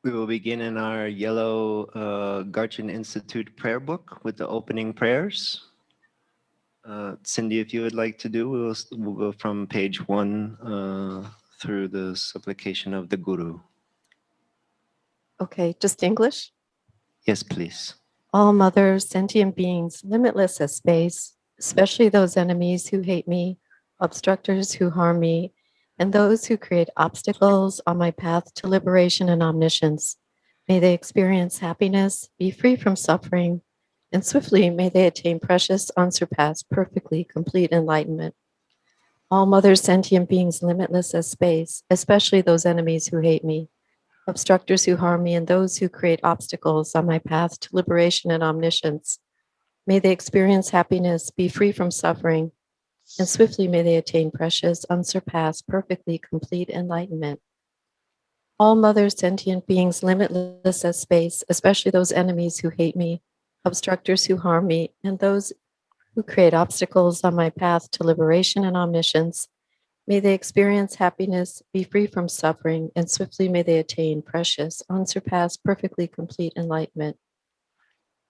We will begin in our yellow Garchin Institute prayer book with the opening prayers. Cindy, if you would like to do, we'll go from page 1 through the supplication of the Guru. Okay, just English. Yes, please. All mothers, sentient beings, limitless as space, especially those enemies who hate me, obstructors who harm me, and those who create obstacles on my path to liberation and omniscience. May they experience happiness, be free from suffering, and swiftly may they attain precious, unsurpassed, perfectly complete enlightenment. All mothers, sentient beings, limitless as space, especially those enemies who hate me, obstructors who harm me, and those who create obstacles on my path to liberation and omniscience. May they experience happiness, be free from suffering, and swiftly may they attain precious, unsurpassed, perfectly complete enlightenment. All mothers, sentient beings, limitless as space, especially those enemies who hate me, obstructors who harm me, and those who create obstacles on my path to liberation and omniscience. May they experience happiness, be free from suffering, and swiftly may they attain precious, unsurpassed, perfectly complete enlightenment.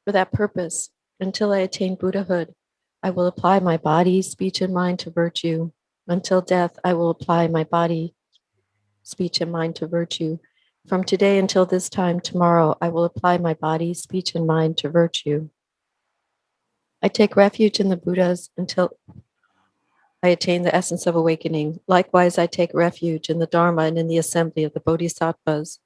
For that purpose, until I attain Buddhahood, I will apply my body, speech, and mind to virtue. Until death, I will apply my body, speech, and mind to virtue. From today until this time tomorrow, I will apply my body, speech, and mind to virtue. I take refuge in the Buddhas until I attain the essence of awakening. Likewise, I take refuge in the Dharma and in the assembly of the Bodhisattvas.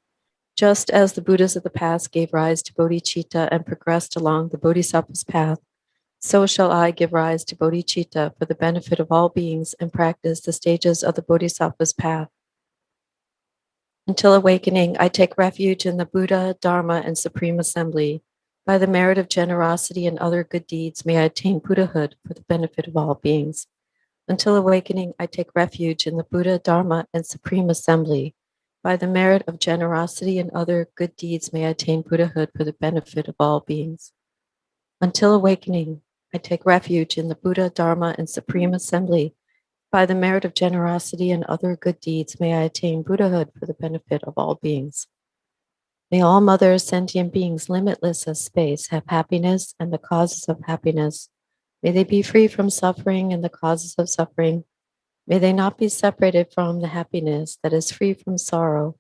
Just as the Buddhas of the past gave rise to bodhicitta and progressed along the Bodhisattva's path, so shall I give rise to bodhicitta for the benefit of all beings and practice the stages of the Bodhisattva's path. Until awakening, I take refuge in the Buddha, Dharma, and Supreme Assembly. By the merit of generosity and other good deeds, may I attain Buddhahood for the benefit of all beings. Until awakening, I take refuge in the Buddha, Dharma, and Supreme Assembly. By the merit of generosity and other good deeds, may I attain Buddhahood for the benefit of all beings. Until awakening, I take refuge in the Buddha, Dharma, and Supreme Assembly. By the merit of generosity and other good deeds, may I attain Buddhahood for the benefit of all beings. May all mothers, sentient beings, limitless as space, have happiness and the causes of happiness. May they be free from suffering and the causes of suffering. May they not be separated from the happiness that is free from sorrow.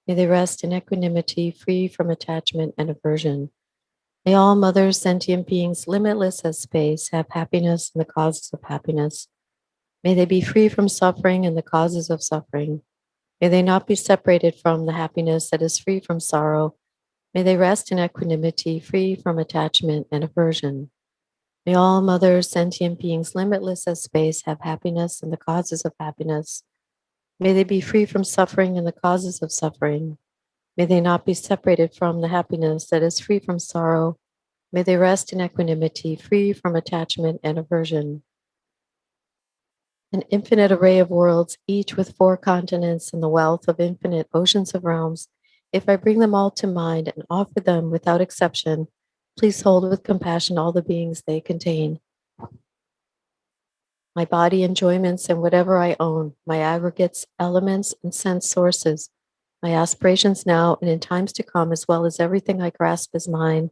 May they rest in equanimity, free from attachment and aversion. May all mothers, sentient beings, limitless as space, have happiness and the causes of happiness. May they be free from suffering and the causes of suffering. May they not be separated from the happiness that is free from sorrow. May they rest in equanimity, free from attachment and aversion. May all mothers, sentient beings, limitless as space, have happiness and the causes of happiness. May they be free from suffering and the causes of suffering. May they not be separated from the happiness that is free from sorrow. May they rest in equanimity, free from attachment and aversion. An infinite array of worlds, each with 4 continents and the wealth of infinite oceans of realms. If I bring them all to mind and offer them without exception, please hold with compassion all the beings they contain. My body, enjoyments, and whatever I own, my aggregates, elements, and sense sources, my aspirations now and in times to come, as well as everything I grasp as mine.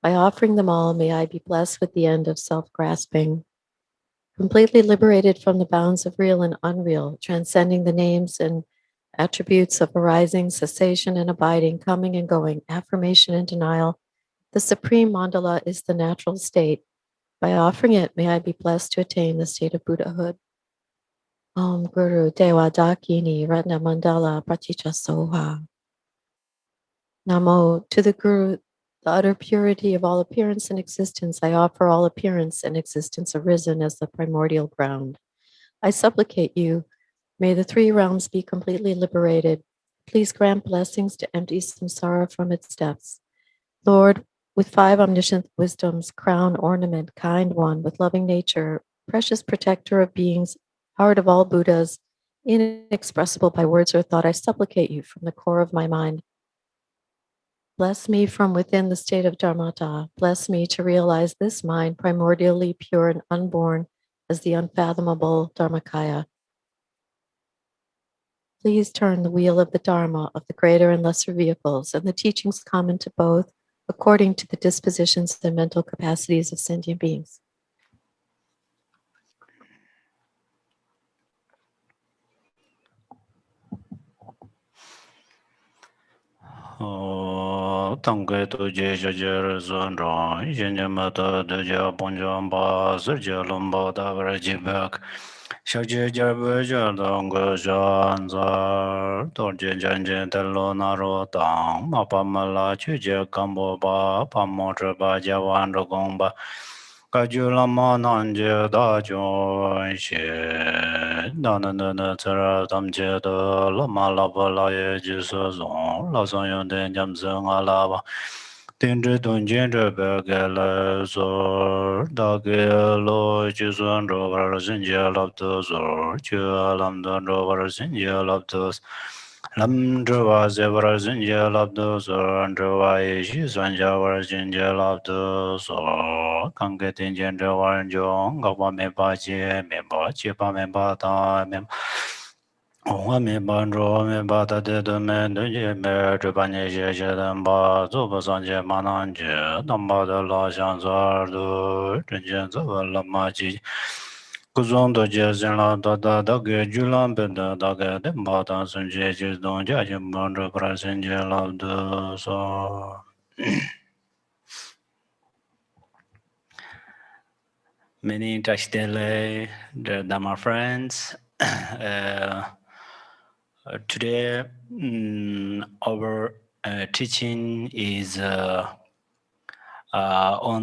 By offering them all, may I be blessed with the end of self-grasping. Completely liberated from the bounds of real and unreal, transcending the names and attributes of arising, cessation, and abiding, coming and going, affirmation and denial. The supreme mandala is the natural state. By offering it, may I be blessed to attain the state of Buddhahood. Om Guru Dewa Dakini Ratna Mandala Praticha Soha. Namo to the Guru, the utter purity of all appearance and existence. I offer all appearance and existence arisen as the primordial ground. I supplicate you, may the 3 realms be completely liberated. Please grant blessings to empty samsara from its depths. Lord, with 5 omniscient wisdoms, crown, ornament, kind one, with loving nature, precious protector of beings, heart of all Buddhas, inexpressible by words or thought, I supplicate you from the core of my mind. Bless me from within the state of Dharmata. Bless me to realize this mind, primordially pure and unborn, as the unfathomable Dharmakaya. please turn the wheel of the Dharma of the greater and lesser vehicles and the teachings common to both according to the dispositions and mental capacities of sentient beings. Tangke to je jajar zon ron, jenja mata de ja bonjan ba, serja lomba da vrajibak, shaje jarbe jardanga jan zar, torje janje telo naro tang, mapa mala chuje kambo ba, pamotra ba jawan rogong ba, Kajulama nanje da jon she, dana nana tsara tamche da lama lapa la ye jiso zon, la son yon ten jam se nga la ba, tenze ton jen tre pe ke le zor, da ke lo jiso ndo var sin je lap to zor, che lam don ndo var sin je lap to Lam drva ze var sin je lap to zor, drva ye shi san ja var sin je lap to zor, kange ten jen tre var jong, ga pa me pa me pa ta me Ong me ban ro me ba ta de de me de je me zhe ban ye xie xie den ba zo ba san je ma nan je dam ba de la xiang zar de zhen jian zi ba la ma ji gu zong de jie zhen la da da da ge ju lan ben de da ge de ba da sun jie ji dong jia ji ban zhe pra sen jie la de so Many Tashdele, the Dharma friends. Today, our teaching is on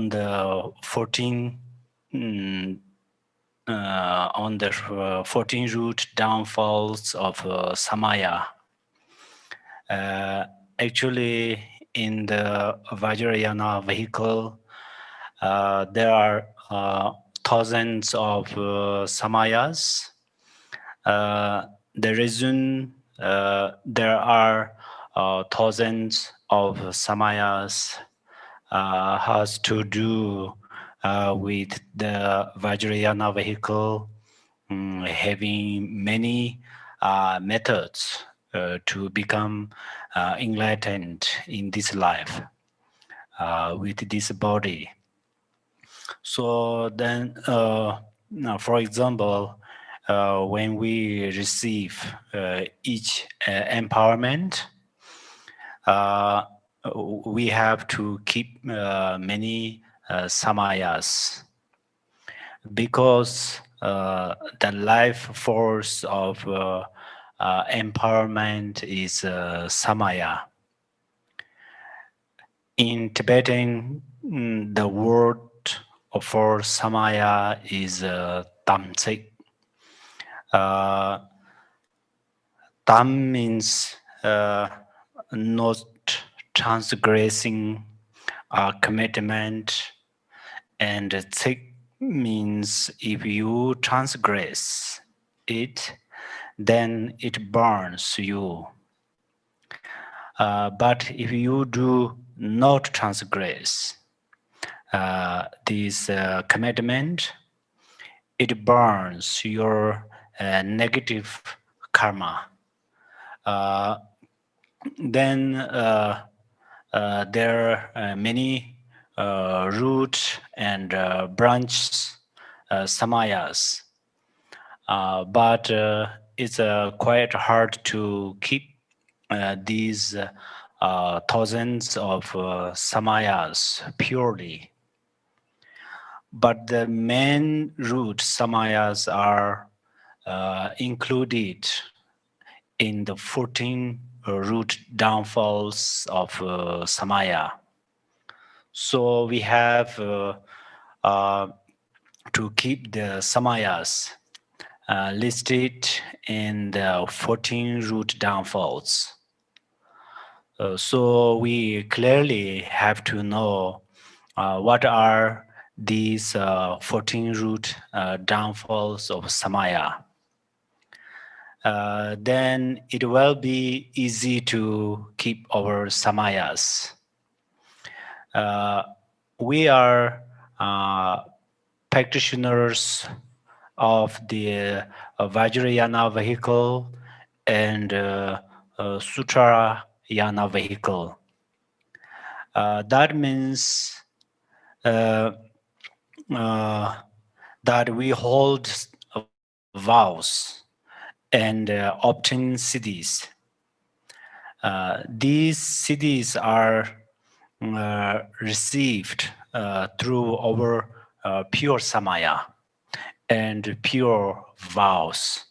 the 14 root downfalls of Samaya. Actually, in the Vajrayana vehicle, there are thousands of Samayas. The reason there are thousands of Samayas has to do with the Vajrayana vehicle having many methods to become enlightened in this life with this body. So then, now, for example, when we receive each empowerment, we have to keep many samayas because the life force of empowerment is samaya. In Tibetan, the word for samaya is tamsik. Tam means not transgressing commitment, and tsik means if you transgress it, then it burns you. But if you do not transgress this commitment, it burns your negative karma. Then there are many root and branch samayas, but it's quite hard to keep these thousands of samayas purely. But the main root samayas are included in the 14 root downfalls of samaya. So we have to keep the samayas listed in the 14 root downfalls. So we clearly have to know what are these 14 root downfalls of samaya. Then it will be easy to keep our samayas. We are practitioners of the Vajrayana vehicle and Sutrayana vehicle. That means that we hold vows and obtain siddhis. These siddhis are received through our pure samaya and pure vows.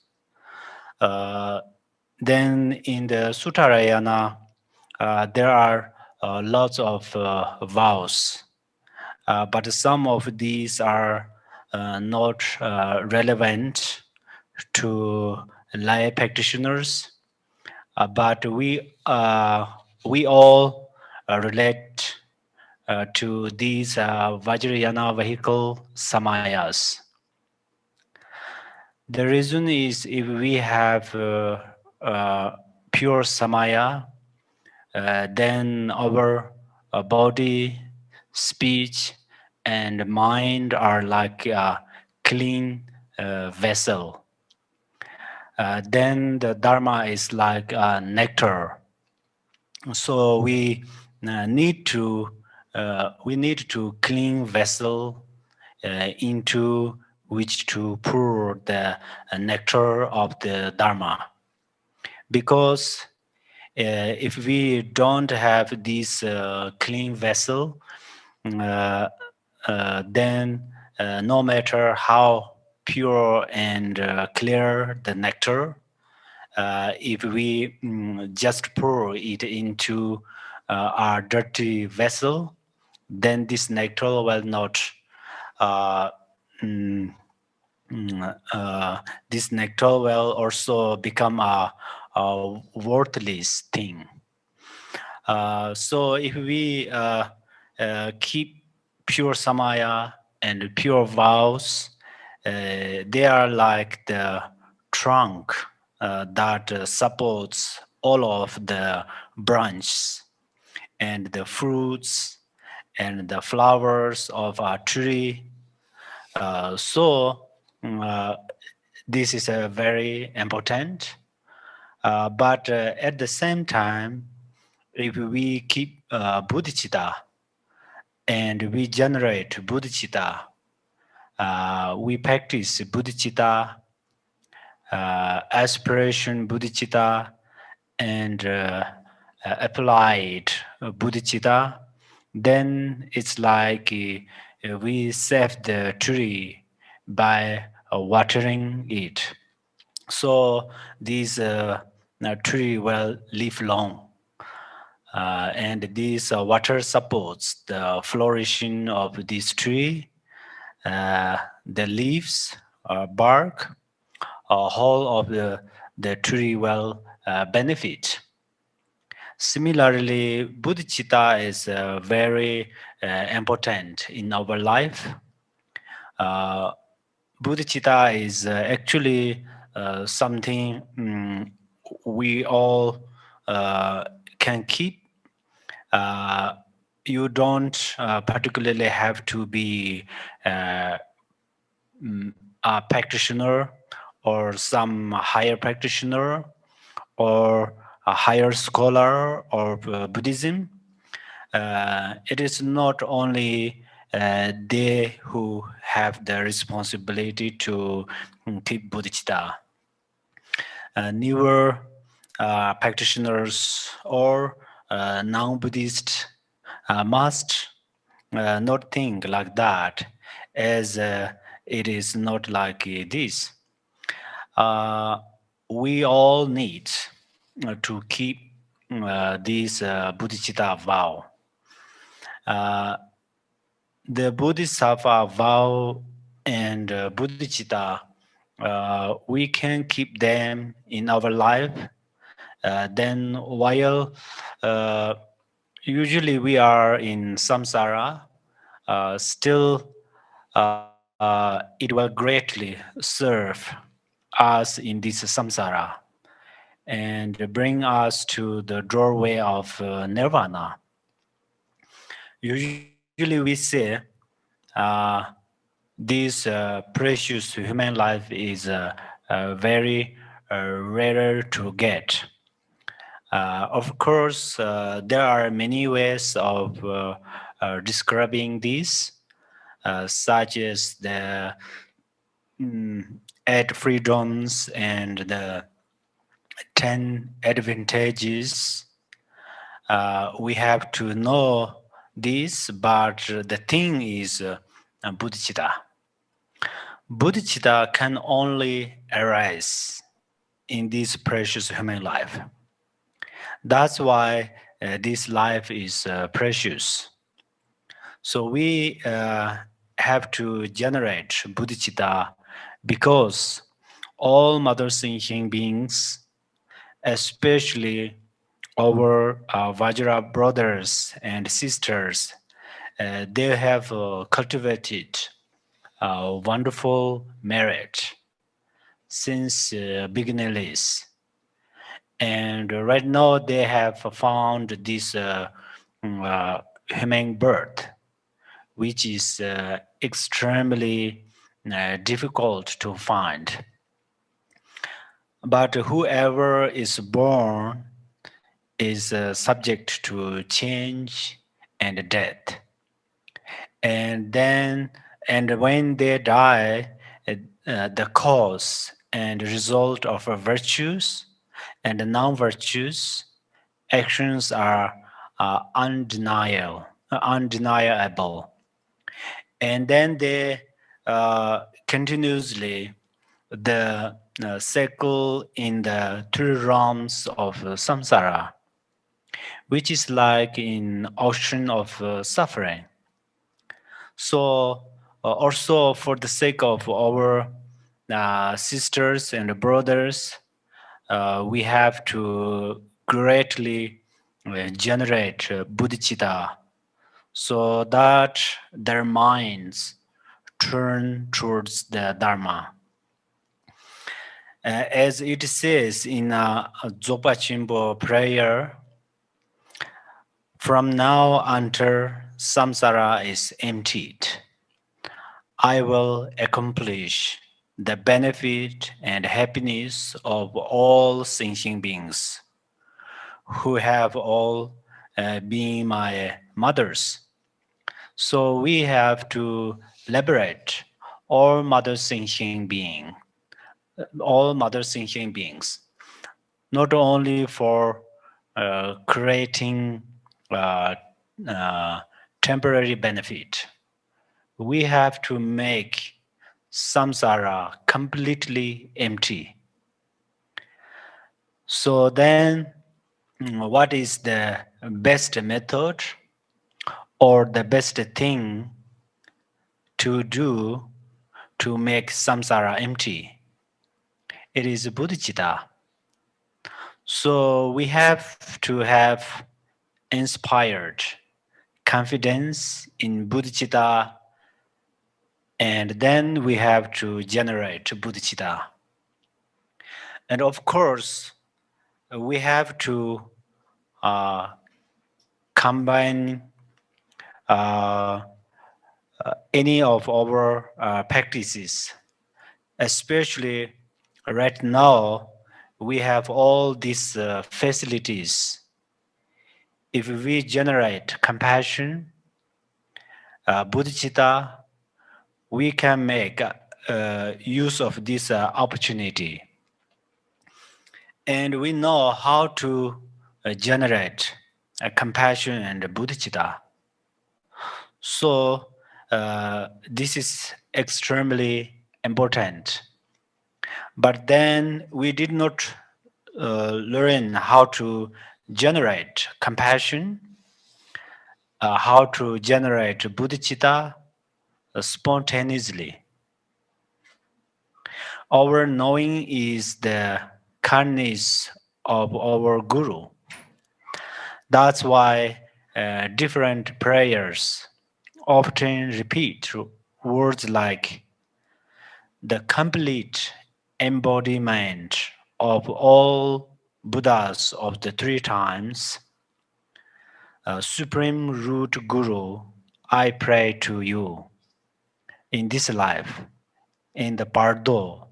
Then in the Suttarayana, there are lots of vows, but some of these are not relevant to lay practitioners, but we all relate to these Vajrayana vehicle samayas. The reason is if we have pure samaya, then our body, speech, and mind are like a clean vessel. Then the dharma is like nectar. So we need to clean vessel into which to pour the nectar of the dharma. Because if we don't have this clean vessel, then no matter how pure and clear the nectar, if we just pour it into our dirty vessel, then this nectar will not uh, mm, this nectar will also become a worthless thing. So if we keep pure samaya and pure vows, they are like the trunk that supports all of the branches and the fruits and the flowers of a tree. So this is very important. But at the same time, if we keep bodhicitta and we generate bodhicitta, we practice bodhicitta, aspiration bodhicitta, and applied bodhicitta, then it's like we save the tree by watering it. So this tree will live long. And this water supports the flourishing of this tree, the leaves, bark, whole of the tree will benefit. Similarly, bodhicitta is very important in our life. Bodhicitta is actually something we all can keep. You don't particularly have to be a practitioner or some higher practitioner or a higher scholar of Buddhism. It is not only they who have the responsibility to keep bodhicitta. Newer practitioners or non-Buddhist must not think like that, as it is not like this. We all need to keep this bodhicitta vow. The bodhisattva vow and bodhicitta, we can keep them in our life. Then while usually we are in samsara, still it will greatly serve us in this samsara and bring us to the doorway of nirvana. Usually we say this precious human life is very rarer to get. Of course, there are many ways of describing this, such as the 8 freedoms and the 10 advantages. We have to know this, but the thing is bodhicitta. Bodhicitta can only arise in this precious human life. That's why this life is precious. So we have to generate bodhicitta because all mother sentient beings, especially our Vajra brothers and sisters, they have cultivated wonderful merit since beginningless. And right now they have found this human birth, which is extremely difficult to find. But whoever is born is subject to change and death. And then, and when they die, the cause and result of virtues and non-virtues actions are undeniable. And then they continuously the cycle in the three realms of samsara, which is like in ocean of suffering. So also for the sake of our sisters and brothers, we have to greatly generate bodhicitta so that their minds turn towards the Dharma. As it says in Zopa Chimbo prayer, from now until samsara is emptied, I will accomplish the benefit and happiness of all sentient beings who have all been my mothers. So we have to liberate all mother sentient being, all mother sentient beings, not only for creating uh, uh, temporary benefit. We have to make samsara completely empty. So then, what is the best method or the best thing to do to make samsara empty? It is bodhicitta. So we have to have inspired confidence in bodhicitta, and then we have to generate bodhicitta. And of course, we have to combine uh, any of our practices, especially right now we have all these facilities. If we generate compassion, bodhicitta, we can make use of this opportunity. And we know how to generate compassion and bodhicitta. So this is extremely important. But then we did not learn how to generate compassion, how to generate bodhicitta spontaneously. Our knowing is the kindness of our guru. That's why different prayers often repeat words like the complete embodiment of all Buddhas of the three times, Supreme Root Guru, I pray to you in this life, in the Bardo,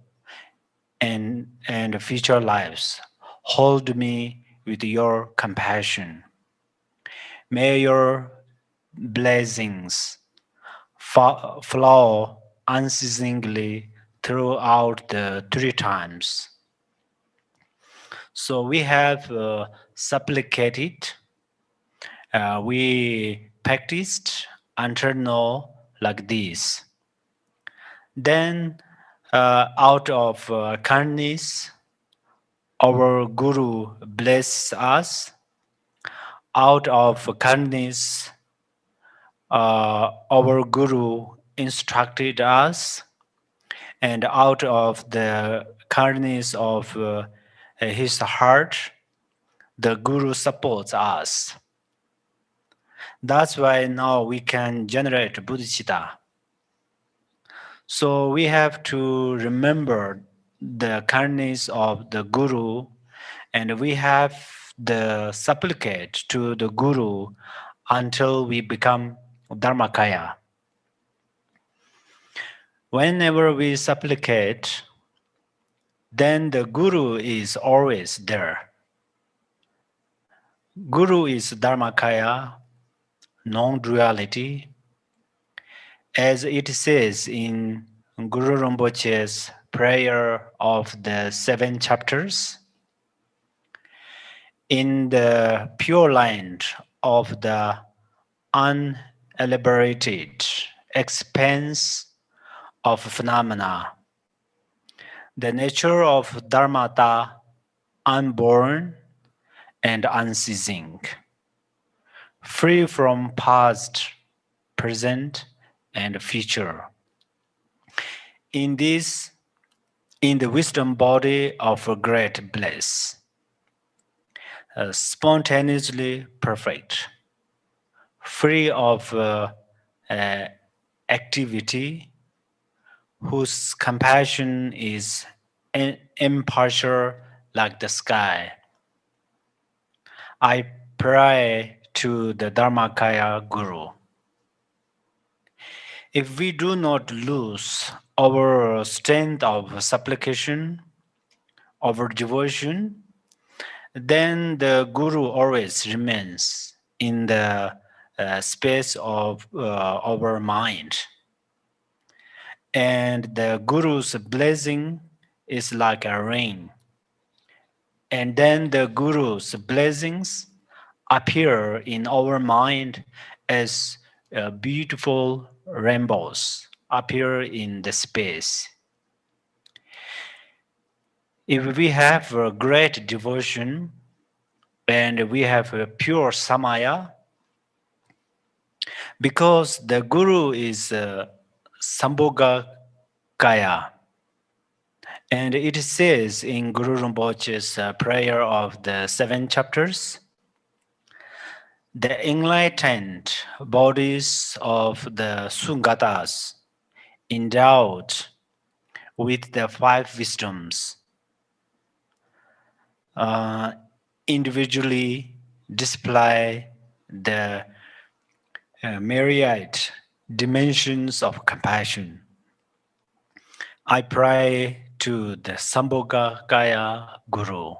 and future lives. Hold me with your compassion. May your blessings flow unceasingly throughout the 3 times. So we have supplicated, we practiced until now like this. Then, out of kindness, our Guru bless us. Out of kindness, our Guru instructed us, and out of the kindness of his heart, the Guru supports us. That's why now we can generate bodhicitta. So we have to remember the kindness of the Guru, and we have the supplicate to the Guru until we become Dharmakaya. Whenever we supplicate, then the Guru is always there. Guru is Dharmakaya, non-duality, as it says in Guru Rinpoche's prayer of the 7 chapters. In the pure light of the unelaborated expanse of phenomena, the nature of dharmata unborn and unceasing, free from past, present, and future. In the wisdom body of a great bliss, spontaneously perfect, free of activity, whose compassion is impartial like the sky. I pray to the Dharmakaya Guru. If we do not lose our strength of supplication, our devotion, then the Guru always remains in the space of our mind. And the Guru's blessing is like a rain. And then the Guru's blessings appear in our mind as beautiful rainbows appear in the space. If we have a great devotion and we have a pure samaya, because the Guru is Sambhoga Kaya, and it says in Guru Rinpoche's prayer of the 7 chapters, the enlightened bodies of the Sungatas endowed with the 5 wisdoms individually display the myriad dimensions of compassion. I pray to the Sambhoga Kaya Guru.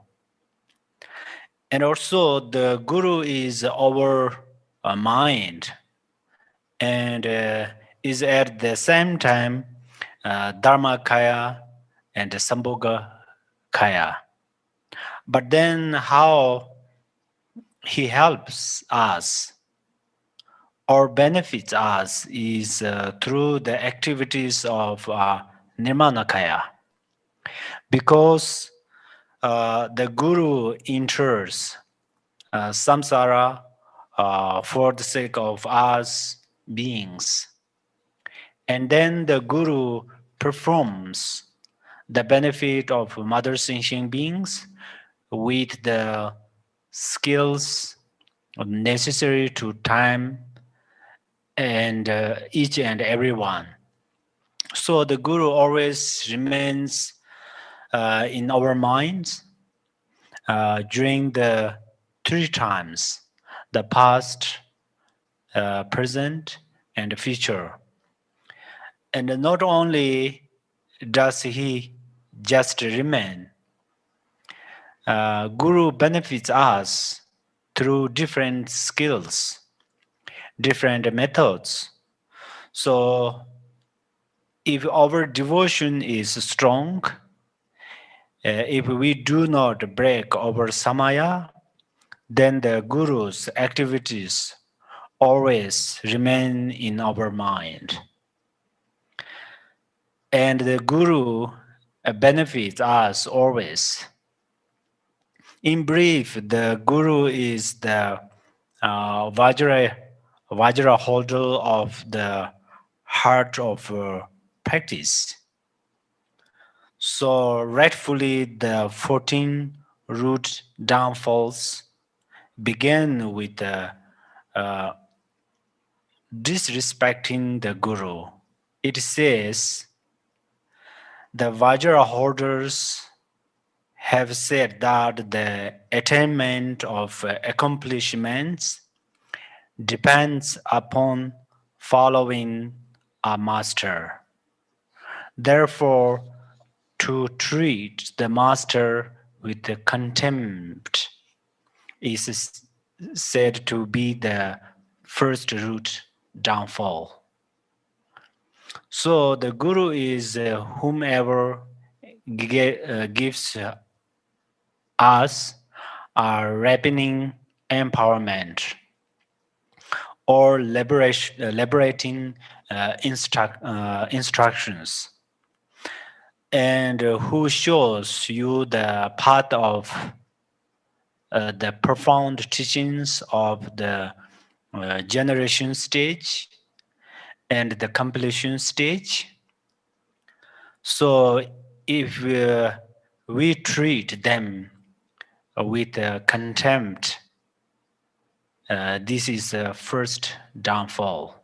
And also the Guru is our mind and is at the same time Dharmakaya and Sambhoga Kaya. But then how he helps us or benefits us is through the activities of Nirmanakaya. Because the Guru enters samsara for the sake of us beings. And then the Guru performs the benefit of Mother Sentient beings with the skills necessary to time and each and every one. So the Guru always remains in our minds during the 3 times, the past, present, and the future. And not only does he just remain. Guru benefits us through different skills, different methods. So, if our devotion is strong, if we do not break our samaya, then the Guru's activities always remain in our mind. And the Guru benefits us always. In brief, the Guru is the Vajra holder of the heart of practice. So, rightfully, the 14 root downfalls begin with disrespecting the Guru. It says the Vajra holders have said that the attainment of accomplishments depends upon following a master. Therefore, to treat the master with contempt is said to be the first root downfall. So the Guru is whomever gives us a ripening empowerment or liberating instructions, and who shows you the path of the profound teachings of the generation stage and the completion stage. So if we treat them with contempt, this is the first downfall.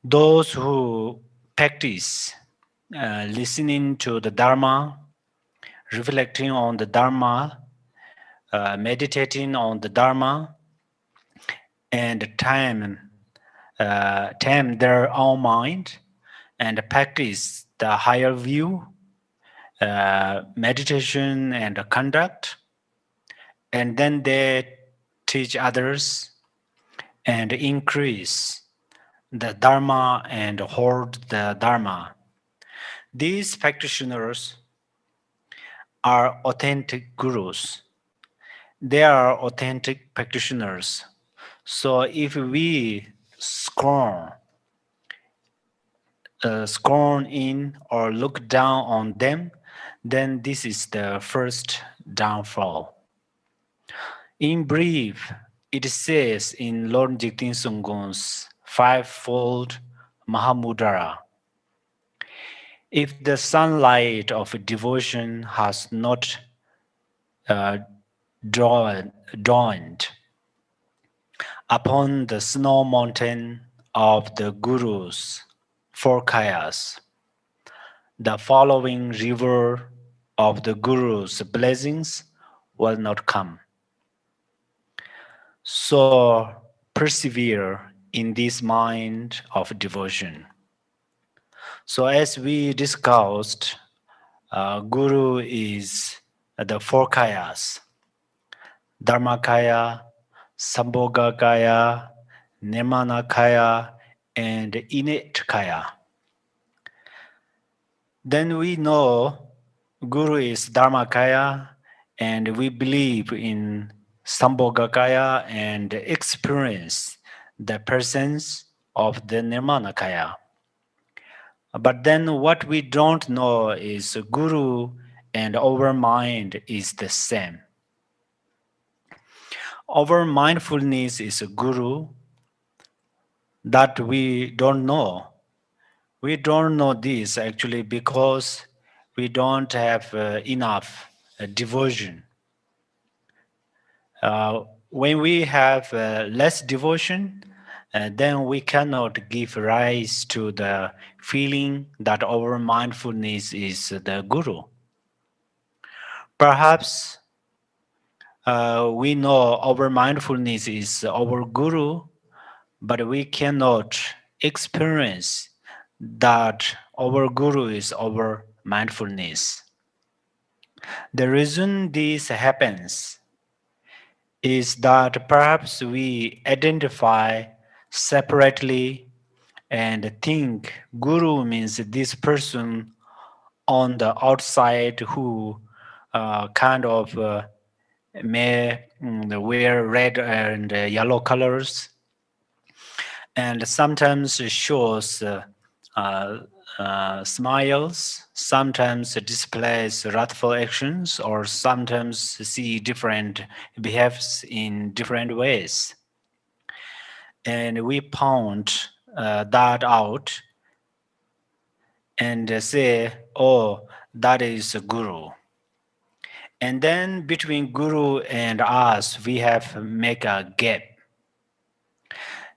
Those who practice listening to the Dharma, reflecting on the Dharma, meditating on the Dharma, and tame their own mind and practice the higher view, meditation and conduct, and then they teach others and increase the Dharma and hold the Dharma. These practitioners are authentic gurus. They are authentic practitioners. So if we scorn in or look down on them, then this is the first downfall. In brief, it says in Lord Jigten Sunggun's fivefold Mahamudra, if the sunlight of devotion has not dawned upon the snow mountain of the Guru's four kayas, the following river of the Guru's blessings will not come. So persevere in this mind of devotion. So as we discussed, Guru is the four kayas: Dharmakaya, Sambhogakaya, Nirmanakaya, and innate kaya. Then we know Guru is Dharmakaya, and we believe in Sambhogakaya and experience the presence of the Nirmanakaya. But then what we don't know is Guru and our mind is the same. Our mindfulness is a Guru that we don't know. We don't know this actually because we don't have enough devotion. When we have less devotion, then we cannot give rise to the feeling that our mindfulness is the Guru. Perhaps we know our mindfulness is our Guru, but we cannot experience that our Guru is our mindfulness. The reason this happens is that perhaps we identify separately and think guru means this person on the outside who kind of may wear red and yellow colors and sometimes shows uh, smiles, sometimes displays wrathful actions, or sometimes see different behaves in different ways. And we point that out and say, oh, that is a guru. And then between guru and us, we have make a gap.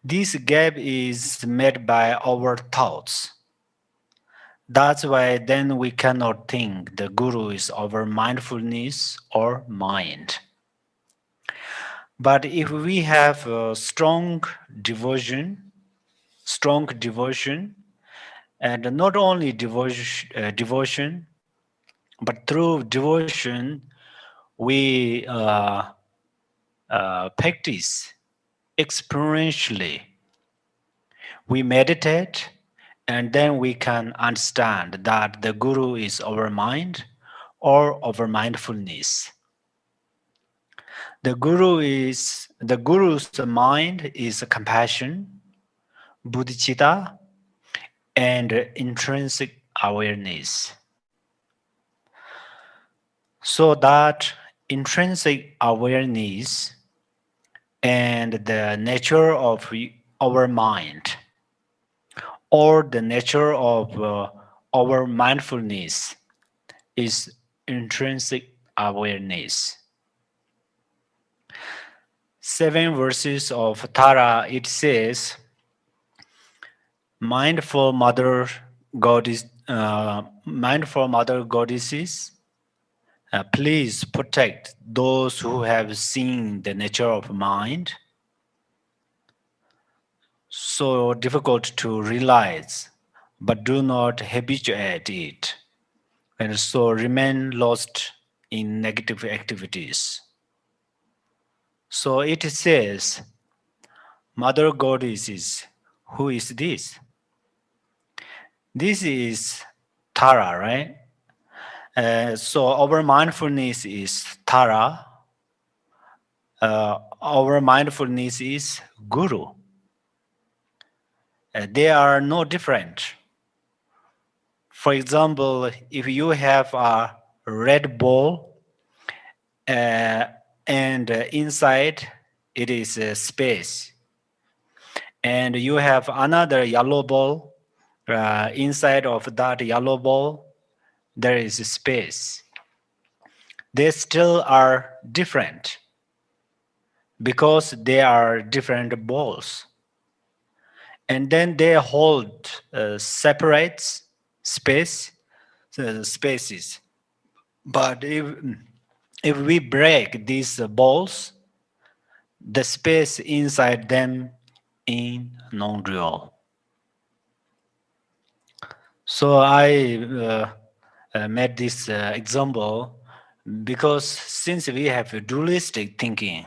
This gap is made by our thoughts. That's why then we cannot think the guru is our mindfulness or mind. But if we have a strong devotion, and not only devotion, but through devotion, we practice experientially. We meditate, and then we can understand that the guru is our mind or our mindfulness. The guru's mind is compassion, bodhicitta, and intrinsic awareness. So that intrinsic awareness and the nature of our mind or the nature of our mindfulness is intrinsic awareness. 7 verses of Tara, it says, mindful mother goddesses, please protect those who have seen the nature of mind, so difficult to realize, but do not habituate it, and so remain lost in negative activities. So it says, Mother Goddesses, who is this? This is Tara, right? So our mindfulness is Tara. Our mindfulness is Guru. They are no different. For example, if you have a red ball and inside it is a space, and you have another yellow ball, inside of that yellow ball, there is a space. They still are different because they are different balls. And then they hold separate spaces. But if we break these balls, the space inside them is non-real. So I made this example because since we have a dualistic thinking,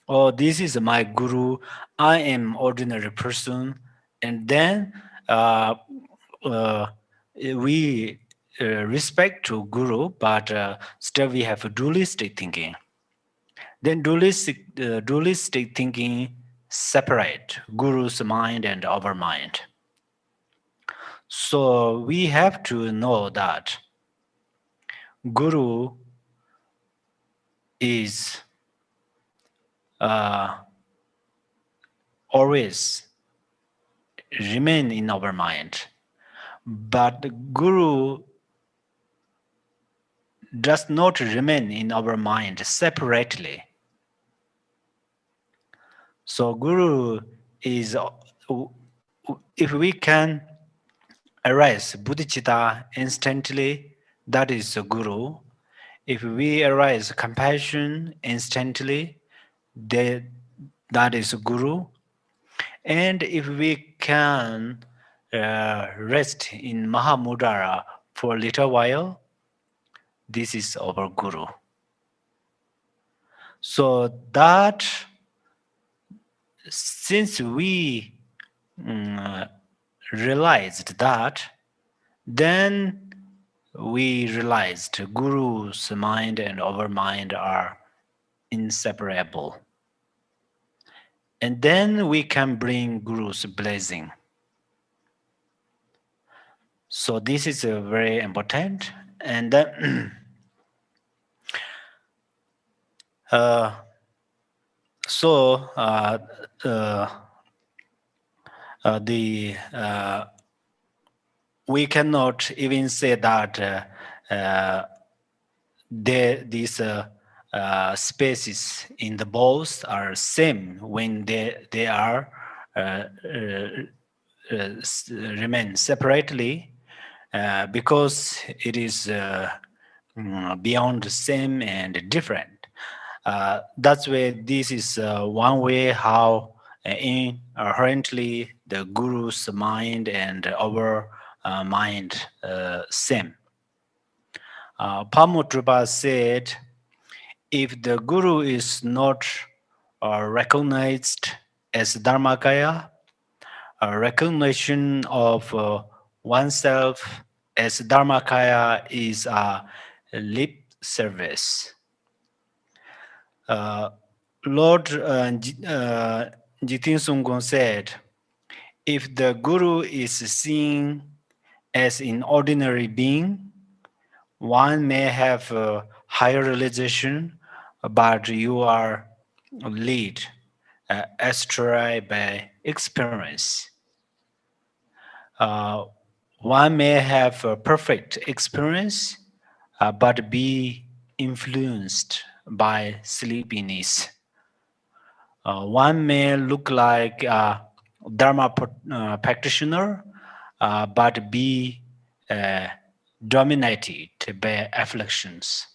oh, this is my guru, I am ordinary person, and then we respect to guru, but still we have a dualistic thinking. Then dualistic thinking separate guru's mind and our mind. So we have to know that guru is always remain in our mind, but the guru does not remain in our mind separately. So guru is, if we can arise bodhicitta instantly, that is a guru. If we arise compassion instantly, that is a guru. And if we can rest in Mahamudra for a little while, this is our Guru. So that since we realized that, then we realized Guru's mind and our mind are inseparable. And then we can bring Guru's blessing. So this is very important. And then, so we cannot even say that these spaces in the balls are same when they are remain separately because it is beyond the same and different. That's why this is one way how inherently the Guru's mind and our mind same. Pamudrupa said, if the Guru is not recognized as Dharmakaya, a recognition of oneself as Dharmakaya is a lip service. Lord Jitin Sungkun said, if the Guru is seen as an ordinary being, one may have a higher realization, but you are led astray by experience. One may have a perfect experience, but be influenced by sleepiness. One may look like a Dharma practitioner, but be dominated by afflictions.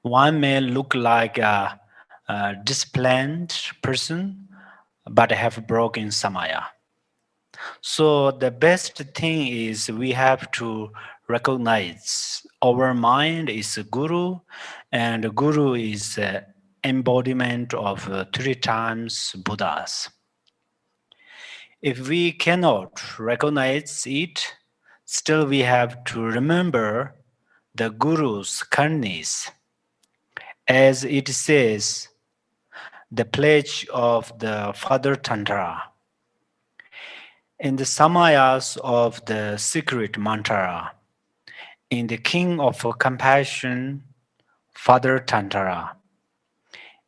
One may look like a disciplined person, but have broken samaya. So the best thing is we have to recognize our mind is a guru, and the guru is embodiment of 3 times Buddhas. If we cannot recognize it, still we have to remember the Guru's kindness. As it says, the pledge of the Father Tantra. In the Samayas of the secret mantra, in the King of Compassion, Father Tantra,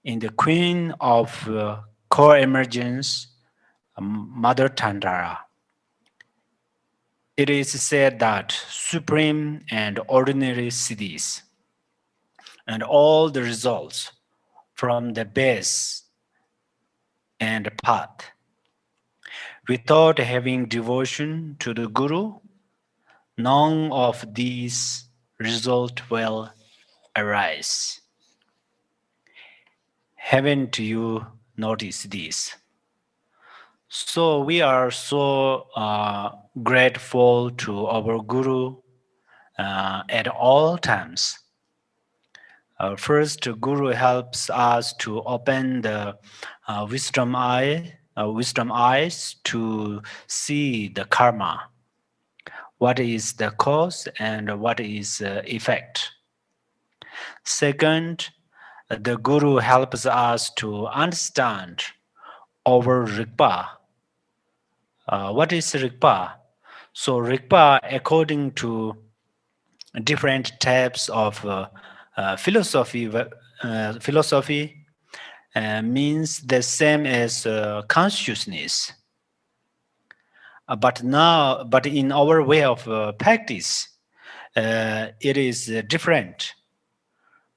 in the Queen of Core Emergence, Mother Tantra. It is said that supreme and ordinary siddhis and all the results from the base and path. Without having devotion to the Guru, none of these results will arise. Haven't you noticed this? So we are so grateful to our Guru at all times. First, Guru helps us to open the wisdom eyes to see the karma. What is the cause and what is effect? Second, the Guru helps us to understand our Rigpa. What is Rigpa? So Rigpa, according to different types of philosophy means the same as consciousness. But in our way of practice, it is different.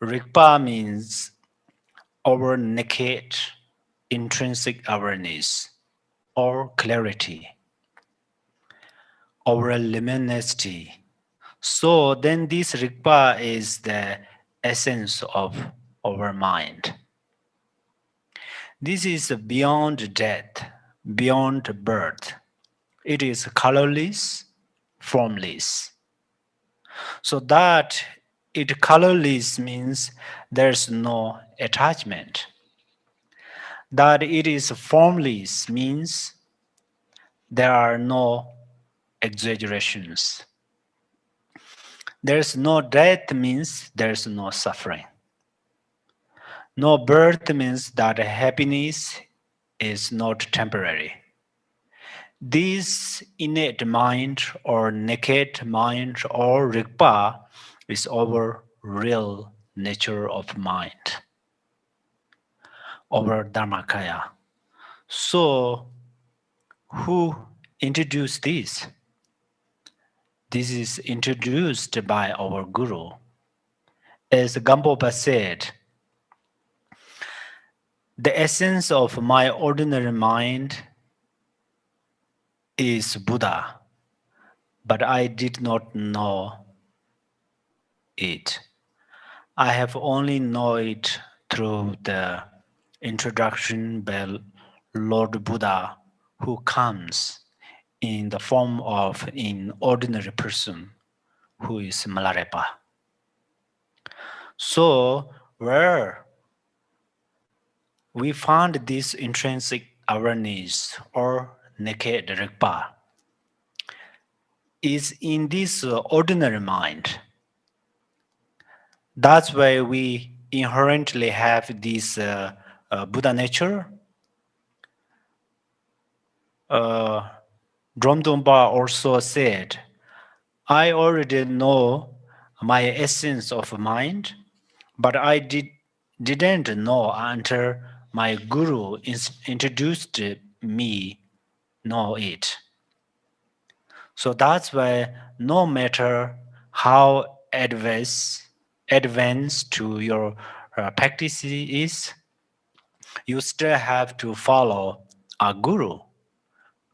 Rigpa means our naked intrinsic awareness or clarity, our luminosity. So then this Rigpa is the essence of our mind. This is beyond death, beyond birth. It is colorless, formless. So that it colorless means there's no attachment. That it is formless means there are no exaggerations. There's no death means there's no suffering. No birth means that happiness is not temporary. This innate mind or naked mind or rigpa is our real nature of mind, our dharmakaya. So, who introduced this? This is introduced by our guru. As Gampopa said, the essence of my ordinary mind is Buddha, but I did not know it. I have only known it through the introduction by Lord Buddha, who comes in the form of an ordinary person who is Malarepa. So, where we found this intrinsic awareness or naked Rigpa is in this ordinary mind. That's why we inherently have this Buddha nature. Dromdumba also said, I already know my essence of mind, but I didn't know until my guru introduced me know it. So that's why no matter how advanced to your practice is, you still have to follow a guru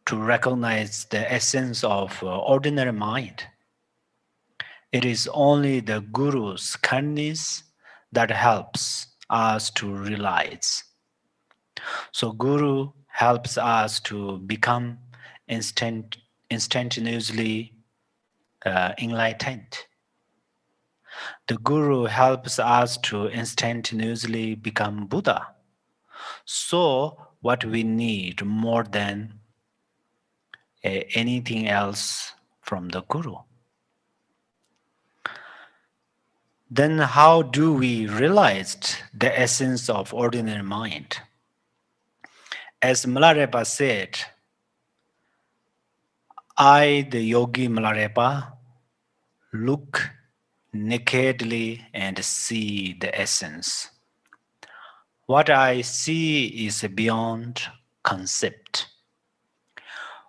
to recognize the essence of ordinary mind. It is only the guru's kindness that helps us to realize. So guru helps us to become instantaneously enlightened. The guru helps us to instantaneously become Buddha. So what we need more than anything else from the guru. Then how do we realize the essence of ordinary mind? As Malarepa said, I, the yogi Malarepa, look nakedly and see the essence. What I see is beyond concept.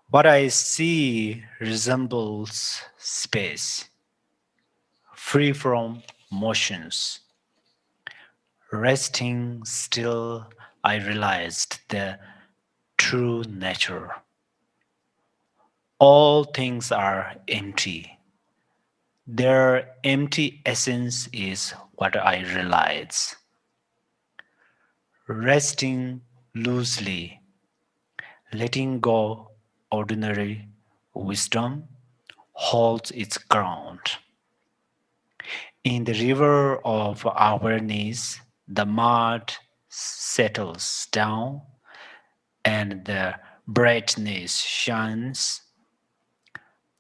What I see resembles space, free from motions. Resting still, I realized the true nature. All things are empty. Their empty essence is what I realize. Resting loosely, letting go ordinary wisdom holds its ground. In the river of awareness, the mud settles down and the brightness shines.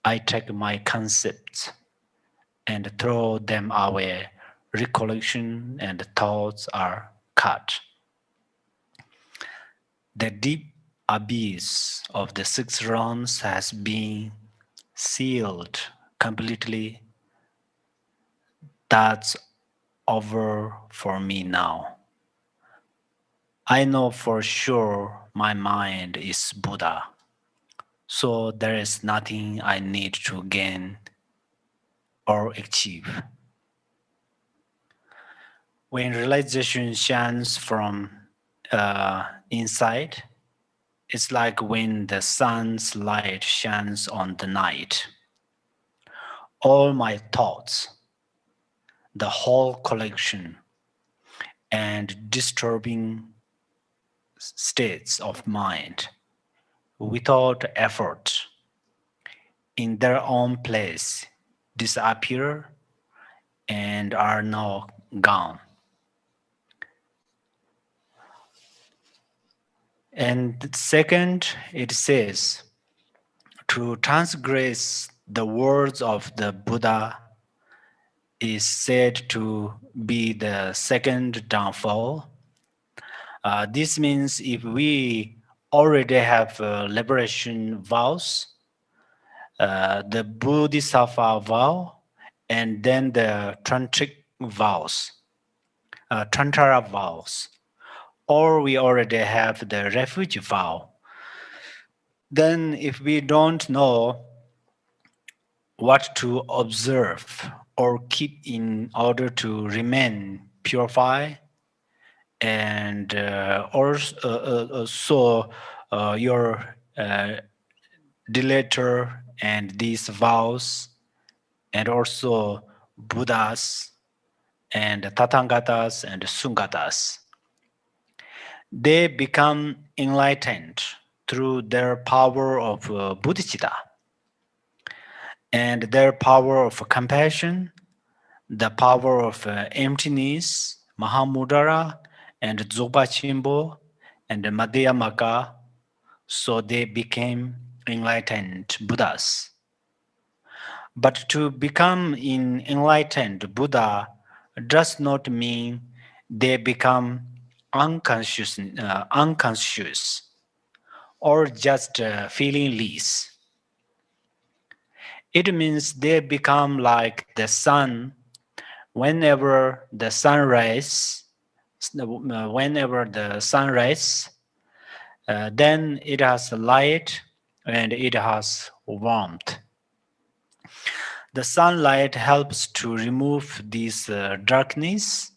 I take my concepts and throw them away. Recollection and thoughts are cut. The deep abyss of the six realms has been sealed completely. That's over for me now. I know for sure my mind is Buddha. So there is nothing I need to gain or achieve. When realization shines from inside, it's like when the sun's light shines on the night. All my thoughts, the whole collection, and disturbing states of mind, without effort, in their own place, disappear and are now gone. And second, it says, to transgress the words of the Buddha is said to be the second downfall. This means if we already have liberation vows, the Bodhisattva vow, and then the Tantric vows, Tantra vows, or we already have the refuge vow, then if we don't know what to observe or keep in order to remain purified, and your delator and these vows, and also Buddhas and Tathagatas and Sungatas, they become enlightened through their power of bodhicitta and their power of compassion, the power of emptiness, Mahamudara, and Dzogpa Chimbo, and Madhyamaka, so they became enlightened Buddhas. But to become an enlightened Buddha does not mean they become unconscious or just feelingless. It means they become like the sun. Whenever the sun rises, then it has light and it has warmth. The sunlight helps to remove this darkness,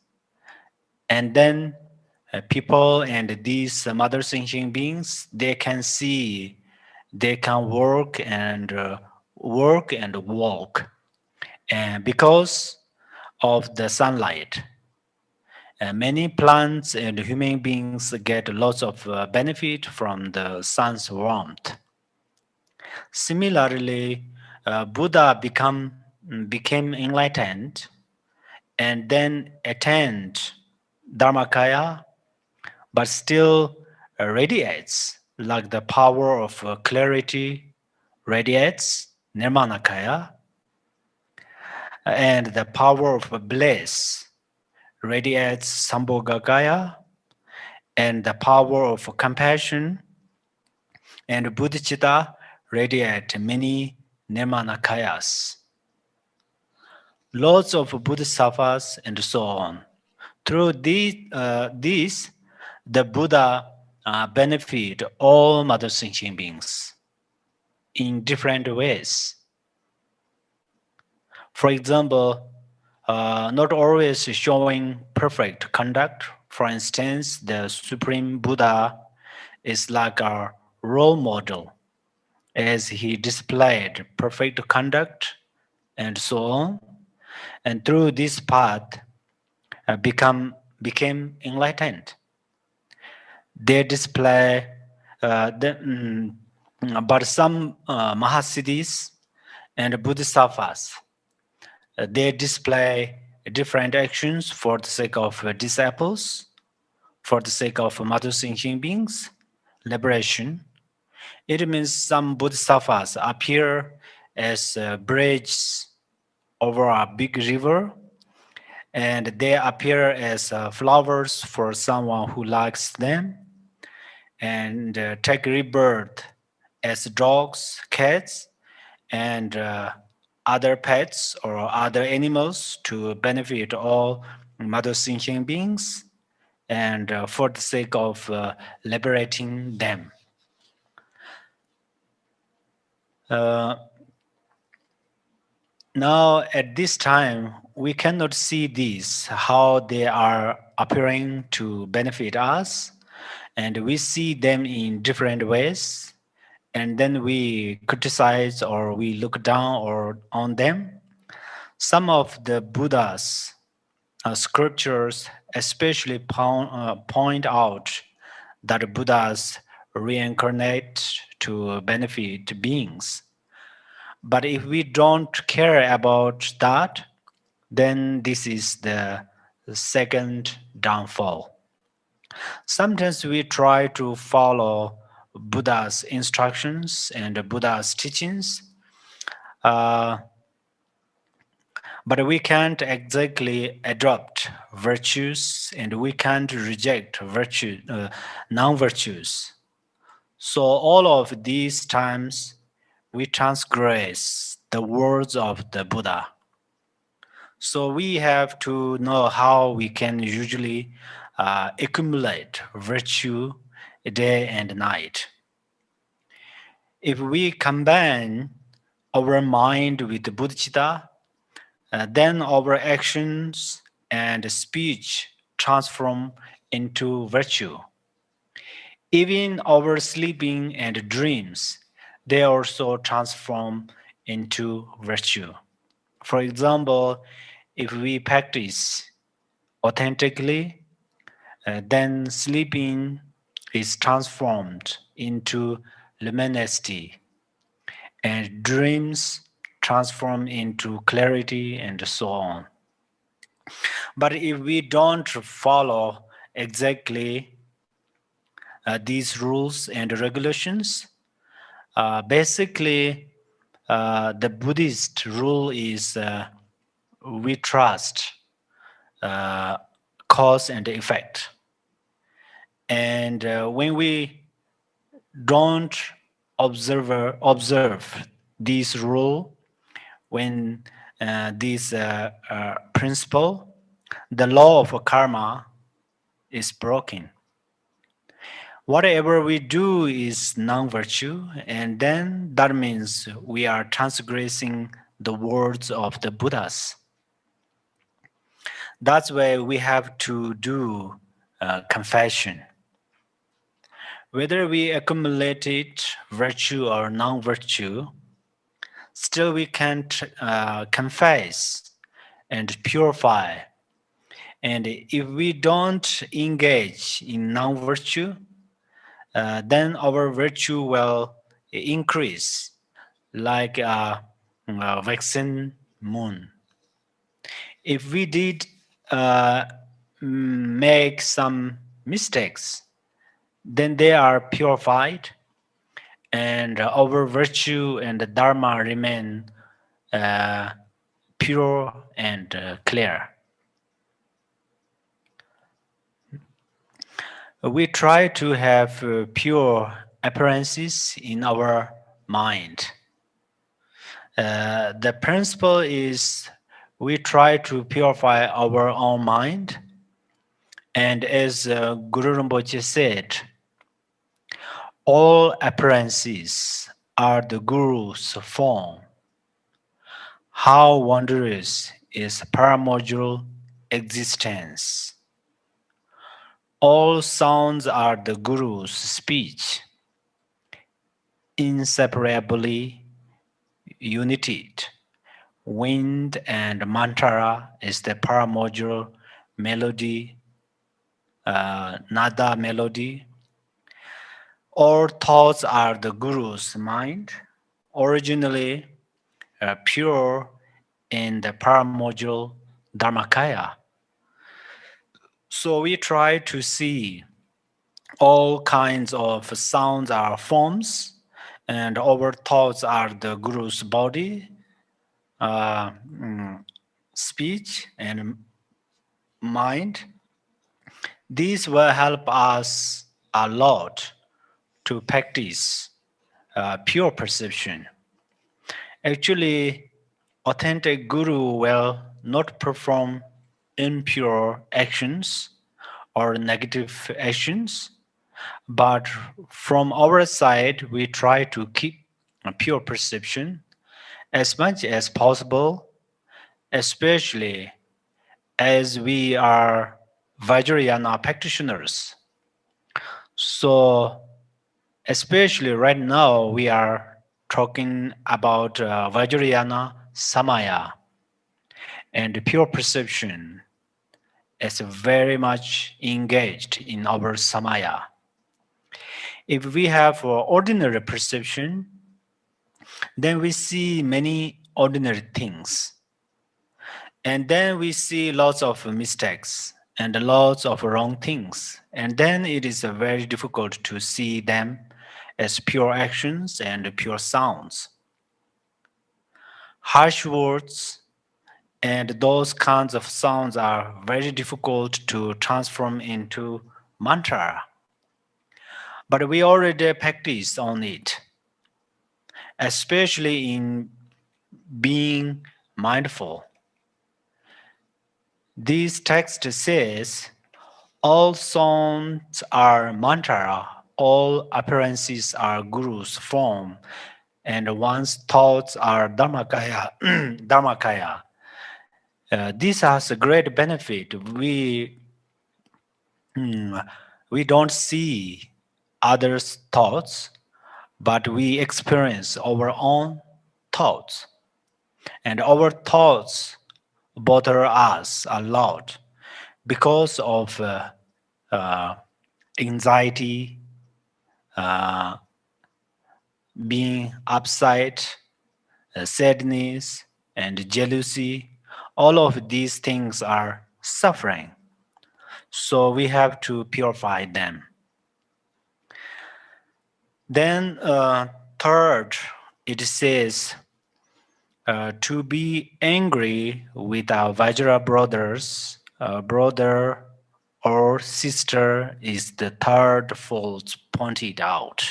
and then people and these mother sentient beings, they can see, they can work and walk, and because of the sunlight. Many plants and human beings get lots of benefit from the sun's warmth. Similarly, Buddha became enlightened and then attained Dharmakaya, but still radiates like the power of clarity radiates Nirmanakaya, and the power of bliss radiates Sambhogakaya, and the power of compassion and bodhicitta radiate many Nirmanakayas. Lots of bodhisattvas and so on. Through these, the Buddha benefit all mother sentient beings in different ways. For example, not always showing perfect conduct. For instance, the Supreme Buddha is like a role model as he displayed perfect conduct and so on. And through this path, became enlightened. They display, but some Mahasiddhis and Bodhisattvas, they display different actions for the sake of disciples, for the sake of mother sentient beings, liberation. It means some Bodhisattvas appear as bridges over a big river, and they appear as flowers for someone who likes them, and take rebirth as dogs, cats, and other pets or other animals to benefit all mother sentient beings and for the sake of liberating them. Now, at this time, we cannot see these, how they are appearing to benefit us, and we see them in different ways, and then we criticize or we look down or on them. Some of the Buddha's scriptures especially point out that Buddhas reincarnate to benefit beings. But if we don't care about that, then this is the second downfall. Sometimes we try to follow Buddha's instructions and Buddha's teachings, uh, but we can't exactly adopt virtues and we can't reject non-virtues. So all of these times we transgress the words of the Buddha. So we have to know how we can usually accumulate virtue day and night. If we combine our mind with bodhicitta, then our actions and speech transform into virtue. Even our sleeping and dreams, they also transform into virtue. For example, if we practice authentically, then sleeping is transformed into luminosity, and dreams transform into clarity, and so on. But if we don't follow exactly these rules and regulations, basically the Buddhist rule is we trust uh, cause and effect. And when we don't observe this rule, when this principle, the law of karma is broken. Whatever we do is non-virtue, and then that means we are transgressing the words of the Buddhas. That's why we have to do confession. Whether we accumulated virtue or non-virtue, still we can confess and purify. And if we don't engage in non-virtue, then our virtue will increase like a waxing moon. If we did make some mistakes, then they are purified and our virtue and the dharma remain uh, pure and clear. We try to have pure appearances in our mind. The principle is we try to purify our own mind. And as Guru Rinpoche said, all appearances are the Guru's form. How wondrous is paramodal existence. All sounds are the Guru's speech, inseparably united. Wind and mantra is the paramodal melody, nada melody. All thoughts are the Guru's mind, originally pure in the paramodal Dharmakaya. So we try to see all kinds of sounds are forms, and our thoughts are the Guru's body, uh, speech, and mind. These will help us a lot to practice pure perception. Actually, authentic Guru will not perform impure actions or negative actions, but from our side, we try to keep a pure perception as much as possible, especially as we are Vajrayana practitioners. So, especially right now, we are talking about Vajrayana Samaya, and pure perception is very much engaged in our Samaya. If we have ordinary perception, Then we see many ordinary things. And then we see lots of mistakes and lots of wrong things. And then it is very difficult to see them as pure actions and pure sounds. Harsh words and those kinds of sounds are very difficult to transform into mantra. But we already practice on it, especially in being mindful. This text says, all sounds are mantra, all appearances are guru's form, and one's thoughts are dharmakaya. dharmakaya. This has a great benefit. We don't see others' thoughts, but we experience our own thoughts. And our thoughts bother us a lot because of uh, anxiety, uh, being upset, sadness, and jealousy. All of these things are suffering. So we have to purify them. Then, third, it says to be angry with our Vajra brothers, brother or sister is the third fault pointed out.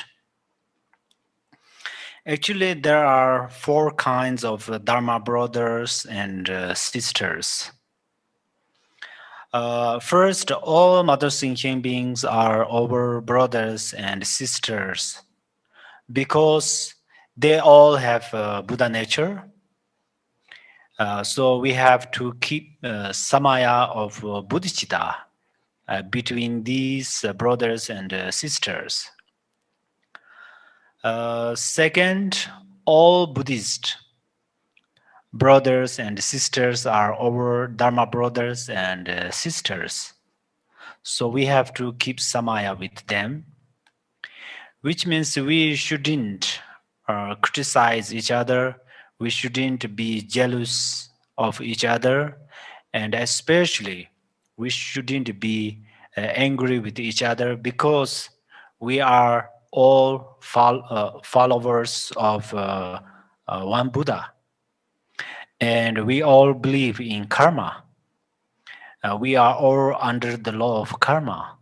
Actually, there are four kinds of Dharma brothers and sisters. First, all mother sentient beings are our brothers and sisters because they all have Buddha nature. So we have to keep samaya of bodhicitta between these brothers and sisters. Second, all Buddhist brothers and sisters are our Dharma brothers and sisters. So we have to keep samaya with them, which means we shouldn't criticize each other, we shouldn't be jealous of each other, and especially we shouldn't be angry with each other because we are all followers of one Buddha, and we all believe in karma. We are all under the law of karma.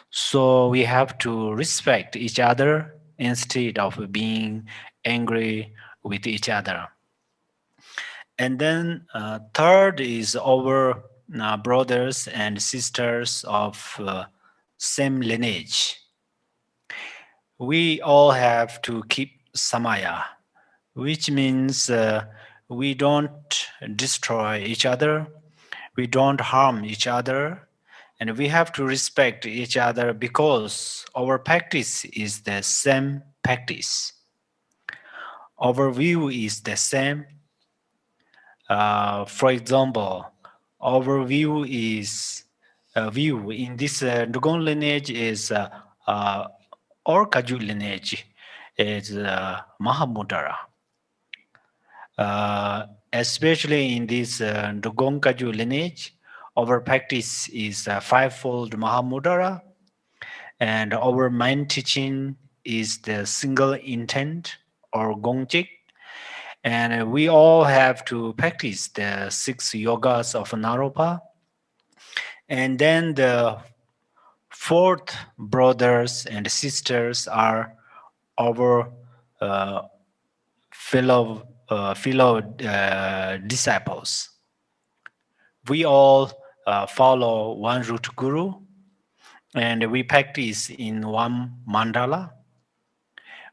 So we have to respect each other instead of being angry with each other. And then third is our brothers and sisters of same lineage. We all have to keep samaya, which means we don't destroy each other, we don't harm each other, and we have to respect each other because our practice is the same practice. Our view is the same. For example, our view is view in this Dogon lineage is or Kaju lineage is Mahamudra. Especially in this Dogon Kaju lineage, our practice is fivefold Mahamudra, and our main teaching is the single intent or Gongchik. And we all have to practice the 6 yogas of Naropa. And then the fourth brothers and sisters are our uh, fellow disciples. We all follow one root guru, and we practice in one mandala.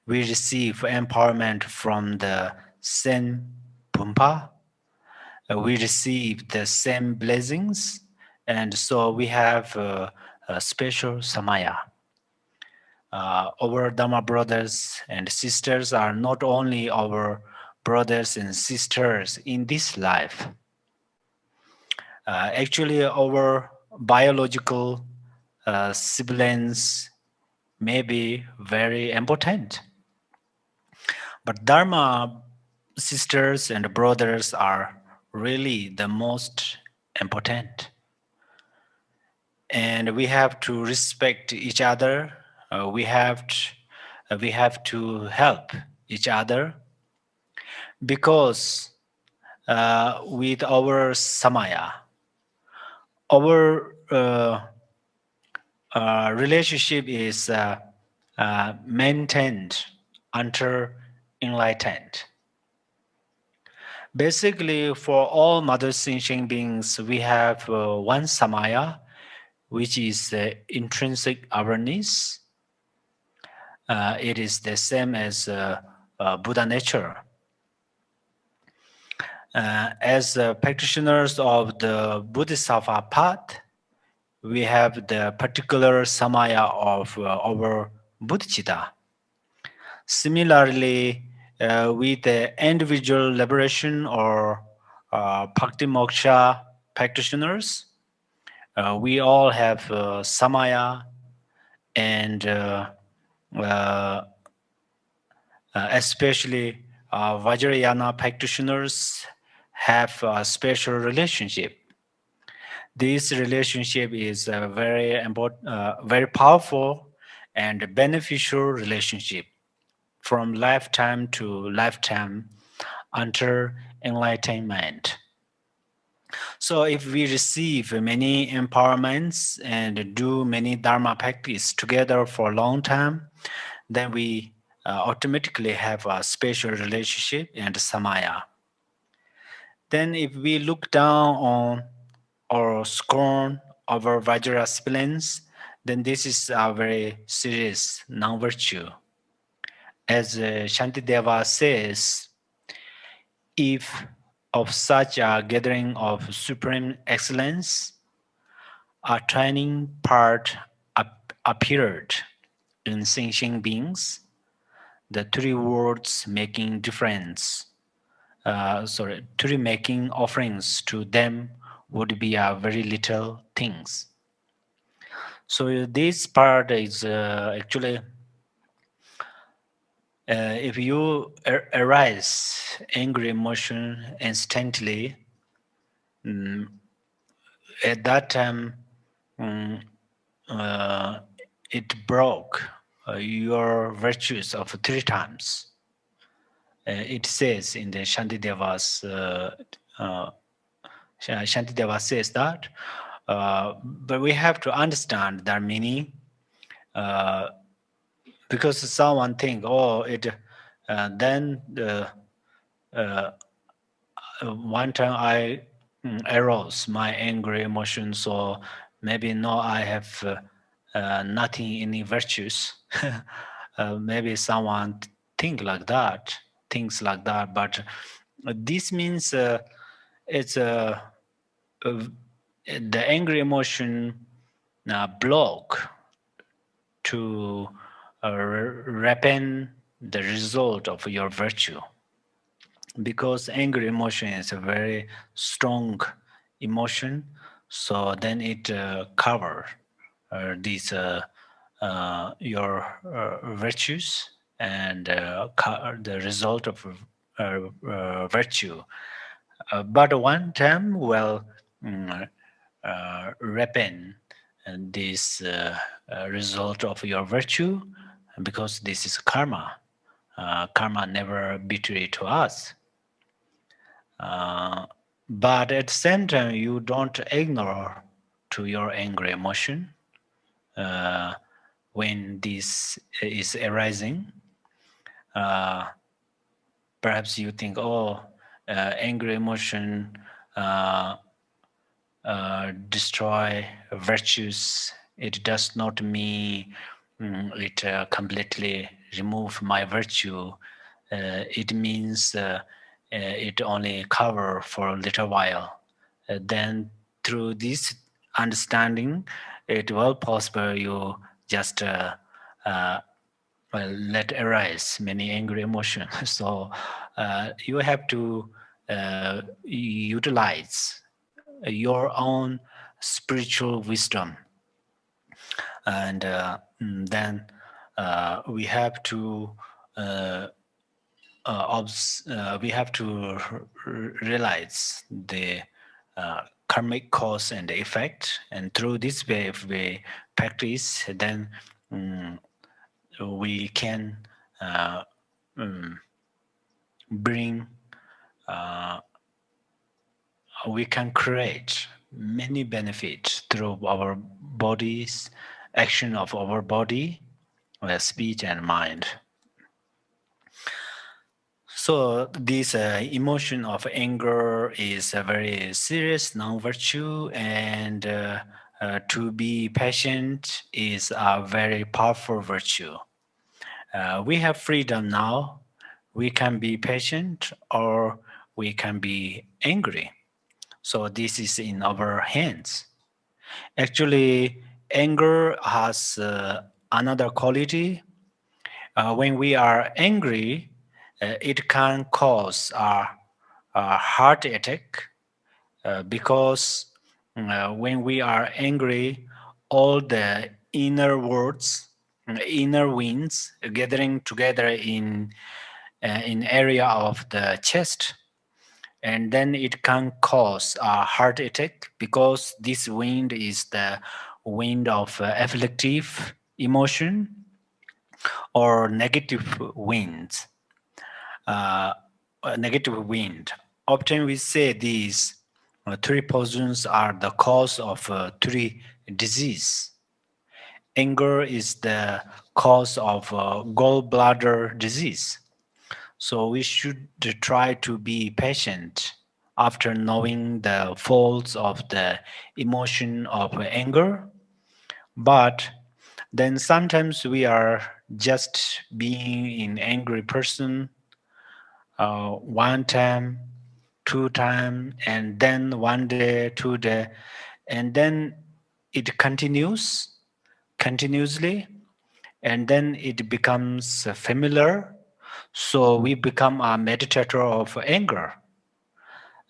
We receive empowerment from the same Pumpa. We receive the same blessings, and so we have a special samaya. Our Dharma brothers and sisters are not only our brothers and sisters in this life. Actually, our biological siblings may be very important. But Dharma sisters and brothers are really the most important. And we have to respect each other. We have to help each other because with our samaya, our relationship is maintained until enlightened. Basically, for all mother sentient beings, we have one samaya, which is intrinsic awareness. It is the same as Buddha nature. As practitioners of the Bodhisattva path, we have the particular samaya of our bodhicitta. Similarly, with the individual liberation or bhakti moksha practitioners, we all have samaya, and especially Vajrayana practitioners have a special relationship. This relationship is a very important, very powerful and beneficial relationship from lifetime to lifetime until enlightenment. So if we receive many empowerments and do many Dharma practice together for a long time, then we automatically have a special relationship and samaya. Then if we look down on or scorn our Vajra siblings, then this is a very serious non-virtue. As Shantideva says, if of such a gathering of supreme excellence, a training part appeared in sentient beings, the three words making difference, three making offerings to them would be a very little things. So this part is actually, if you arise angry emotion instantly, at that time, mm, it broke your virtues of 3 times. It says in the Shantideva's, Shantideva says that, but we have to understand their meaning, because someone think, oh, then one time I arouse my angry emotion, so maybe no, I have nothing, any virtues. Maybe someone thinks like that, but this means it's the angry emotion block to ripen the result of your virtue, because angry emotion is a very strong emotion, so then it cover these your virtues and the result of virtue. But one time, well, ripen this result of your virtue, because this is karma. Karma never betray to us. But at the same time, you don't ignore to your angry emotion when this is arising. Perhaps you think, oh, angry emotion destroy virtues. It does not mean it completely remove my virtue. It means it only cover for a little while. Then through this understanding, it will possible you just let arise many angry emotions. So you have to utilize your own spiritual wisdom, and then we have to we have to realize the karmic cause and effect, and through this way, if we practice, then mm, we can uh, bring, we can create many benefits through our bodies, action of our body, speech and mind. So this emotion of anger is a very serious non-virtue, and to be patient is a very powerful virtue. We have freedom now. We can be patient or we can be angry. So this is in our hands. Actually, anger has another quality. When we are angry, it can cause a heart attack because when we are angry, all the inner words, inner winds gathering together in area of the chest, and then it can cause a heart attack because this wind is the wind of afflictive emotion or negative winds. Negative wind. Often we say these three poisons are the cause of three disease. Anger is the cause of gallbladder disease. So we should try to be patient after knowing the faults of the emotion of anger. But then sometimes we are just being an angry person one time, two time, and then one day, 2 day, and then it continues continuously, and then it becomes familiar. So we become a meditator of anger.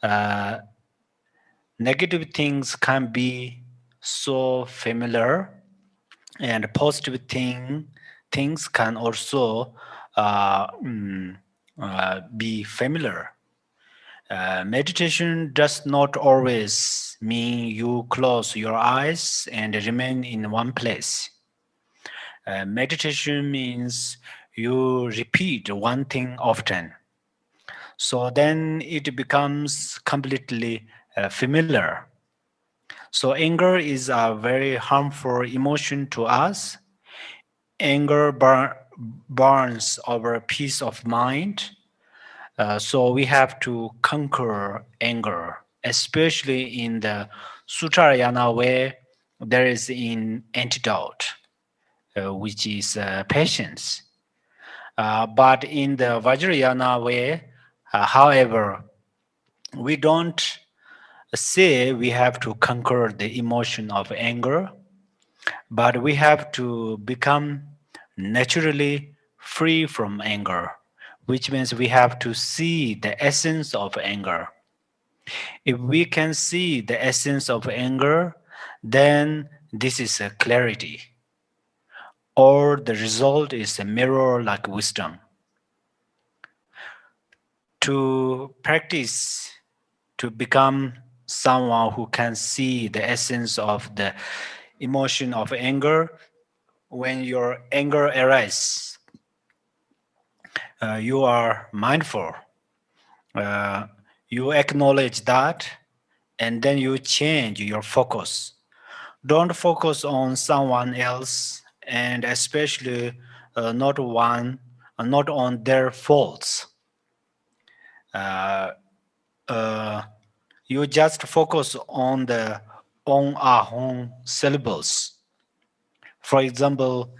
Uh, Negative things can be so familiar, and positive things can also be familiar. Meditation does not always mean you close your eyes and remain in one place. Meditation means you repeat one thing often. So then it becomes completely familiar. So anger is a very harmful emotion to us. Anger burns our peace of mind. So we have to conquer anger, especially in the Sutrayana way. There is an antidote, which is patience. But in the Vajrayana way, however, we don't say we have to conquer the emotion of anger, but we have to become naturally free from anger, which means we have to see the essence of anger. If we can see the essence of anger, then this is a clarity, or the result is a mirror like wisdom. To practice, to become someone who can see the essence of the emotion of anger, when your anger arises, you are mindful. Uh, you acknowledge that, and then you change your focus. Don't focus on someone else, and especially not on their faults. Uh, uh, you just focus on the on ahong syllables. For example,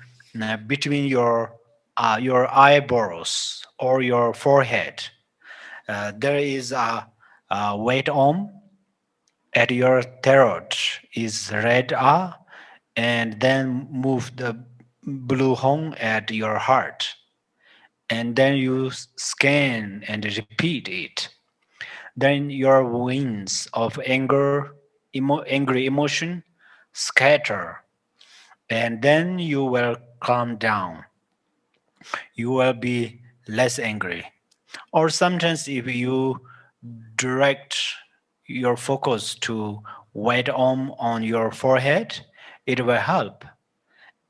between your eyebrows or your forehead, there is a weight on. At your throat is red ah, and then move the blue hong at your heart, and then you scan and repeat it. Then your winds of angry emotion scatter, and then you will calm down. You will be less angry. Or sometimes if you direct your focus to right arm on your forehead, it will help.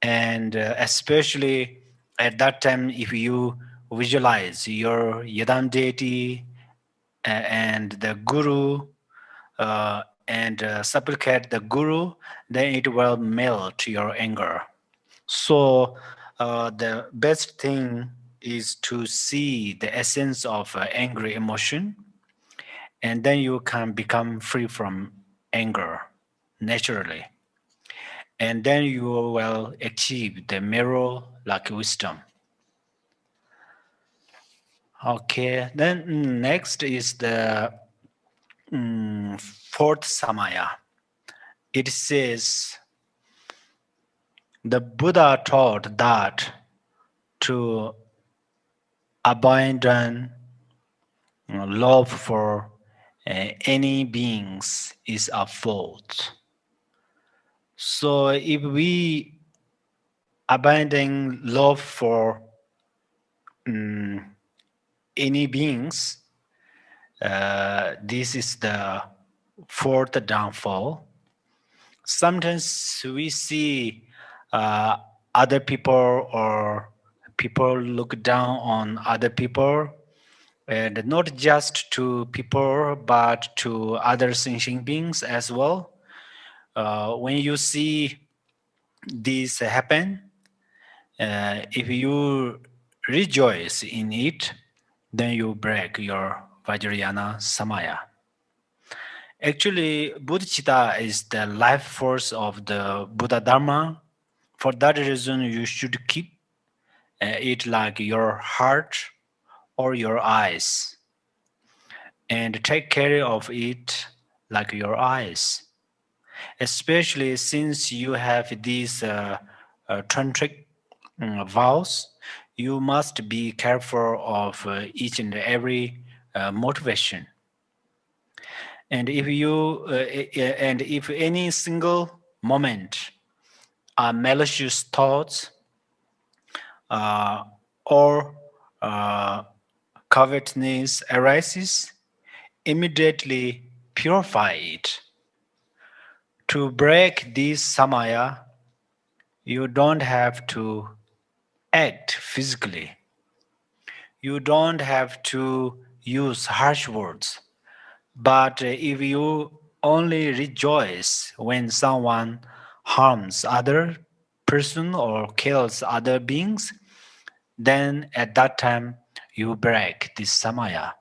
And especially at that time, if you visualize your Yadam deity and the Guru and supplicate the Guru, then it will melt your anger. So the best thing is to see the essence of angry emotion, and then you can become free from anger naturally. And then you will achieve the mirror like wisdom. Okay, then next is the fourth Samaya. It says the Buddha taught that to abandon love for any beings is a fault. So if we abandon love for any beings, this is the fourth downfall. Sometimes we see uh, other people or people look down on other people, and not just to people but to other sentient beings as well. When you see this happen, if you rejoice in it, then you break your Vajrayana Samaya. Actually, bodhicitta is the life force of the Buddha Dharma. For that reason, you should keep it like your heart or your eyes, and take care of it like your eyes. Especially since you have these tantric vows, you must be careful of each and every motivation. And if any single moment are malicious thoughts uh, or uh, covetousness arises, immediately purify it. To break this samaya, you don't have to act physically. You don't have to use harsh words. But if you only rejoice when someone harms other person or kills other beings, then at that time you break this samaya.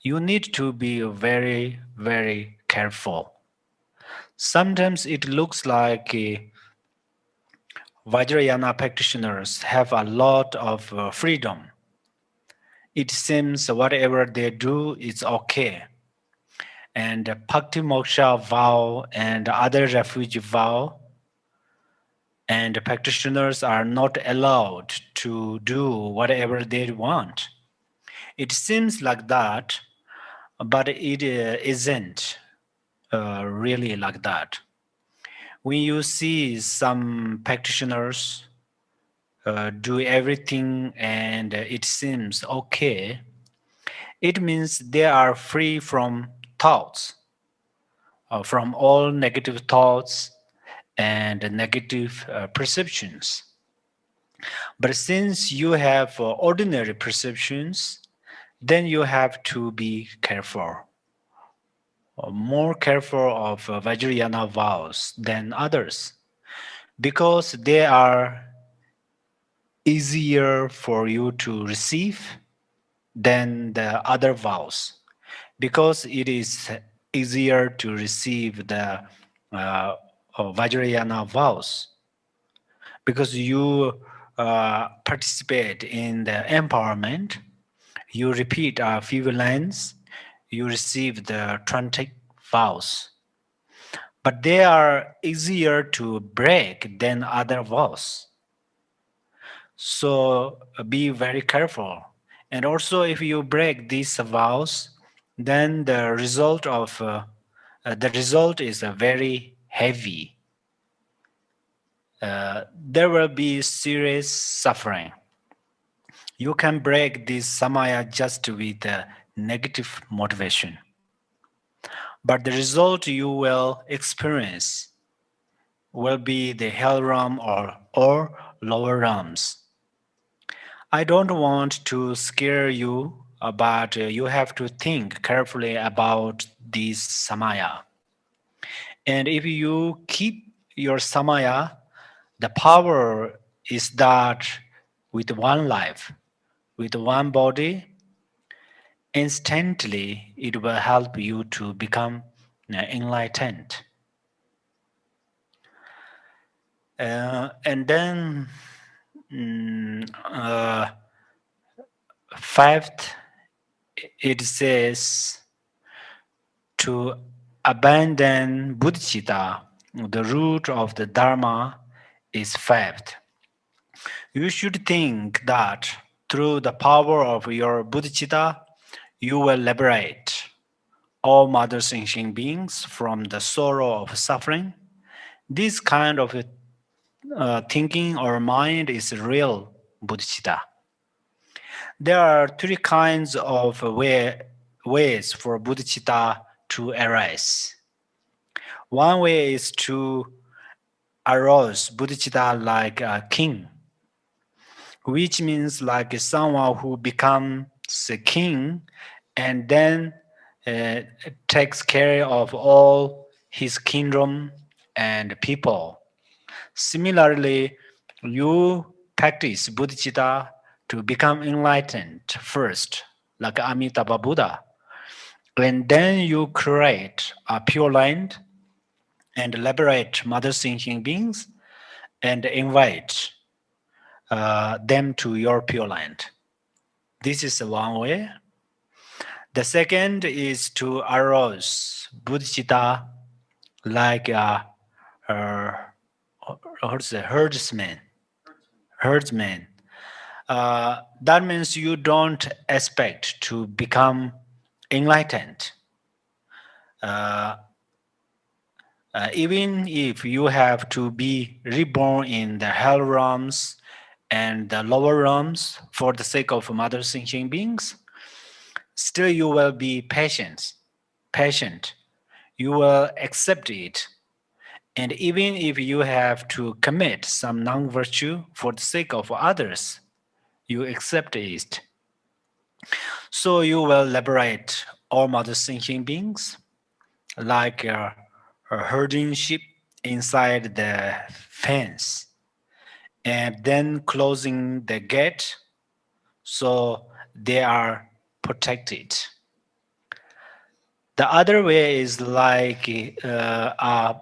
You need to be very, very careful. Sometimes it looks like Vajrayana practitioners have a lot of freedom. It seems whatever they do is okay. And Bhakti Moksha vow and other refuge vow, and practitioners are not allowed to do whatever they want. It seems like that, but it isn't really like that. When you see some practitioners do everything and it seems okay, it means they are free from thoughts, from all negative thoughts and negative perceptions. But since you have ordinary perceptions, then you have to be careful, more careful of Vajrayana vows than others, because they are easier for you to receive than the other vows, because it is easier to receive the Vajrayana vows, because you participate in the empowerment, you repeat a few lines, you receive the 20 vows. But they are easier to break than other vows. So be very careful. And also, if you break these vows, then the result is very heavy. There will be serious suffering. You can break this samaya just with negative motivation. But the result you will experience will be the hell realm or lower realms. I don't want to scare you, but you have to think carefully about this samaya. And if you keep your samaya, the power is that with one life, with one body, instantly it will help you to become enlightened. And then, fifth, it says to abandon bodhicitta, the root of the Dharma, is fifth. You should think that through the power of your bodhicitta, you will liberate all mother sentient beings from the sorrow of suffering. This kind of thinking or mind is real bodhicitta. There are three kinds of ways for bodhicitta to arise. One way is to arouse bodhicitta like a king, which means like someone who becomes a king and then uh, takes care of all his kingdom and people. Similarly, you practice bodhicitta to become enlightened first, like Amitabha Buddha, and then you create a pure land and liberate mother sentient beings and invite them to your pure land. This is one way. The second is to arouse bodhicitta like uh, what's the herdsman. Herdsman. That means you don't expect to become enlightened. Even if you have to be reborn in the hell realms and the lower realms for the sake of mother sentient beings, still you will be patient. Patient. You will accept it. And even if you have to commit some non-virtue for the sake of others, you accept it. So you will liberate all mother sentient beings, like a herding sheep inside the fence, and then closing the gate so they are protected. The other way is like a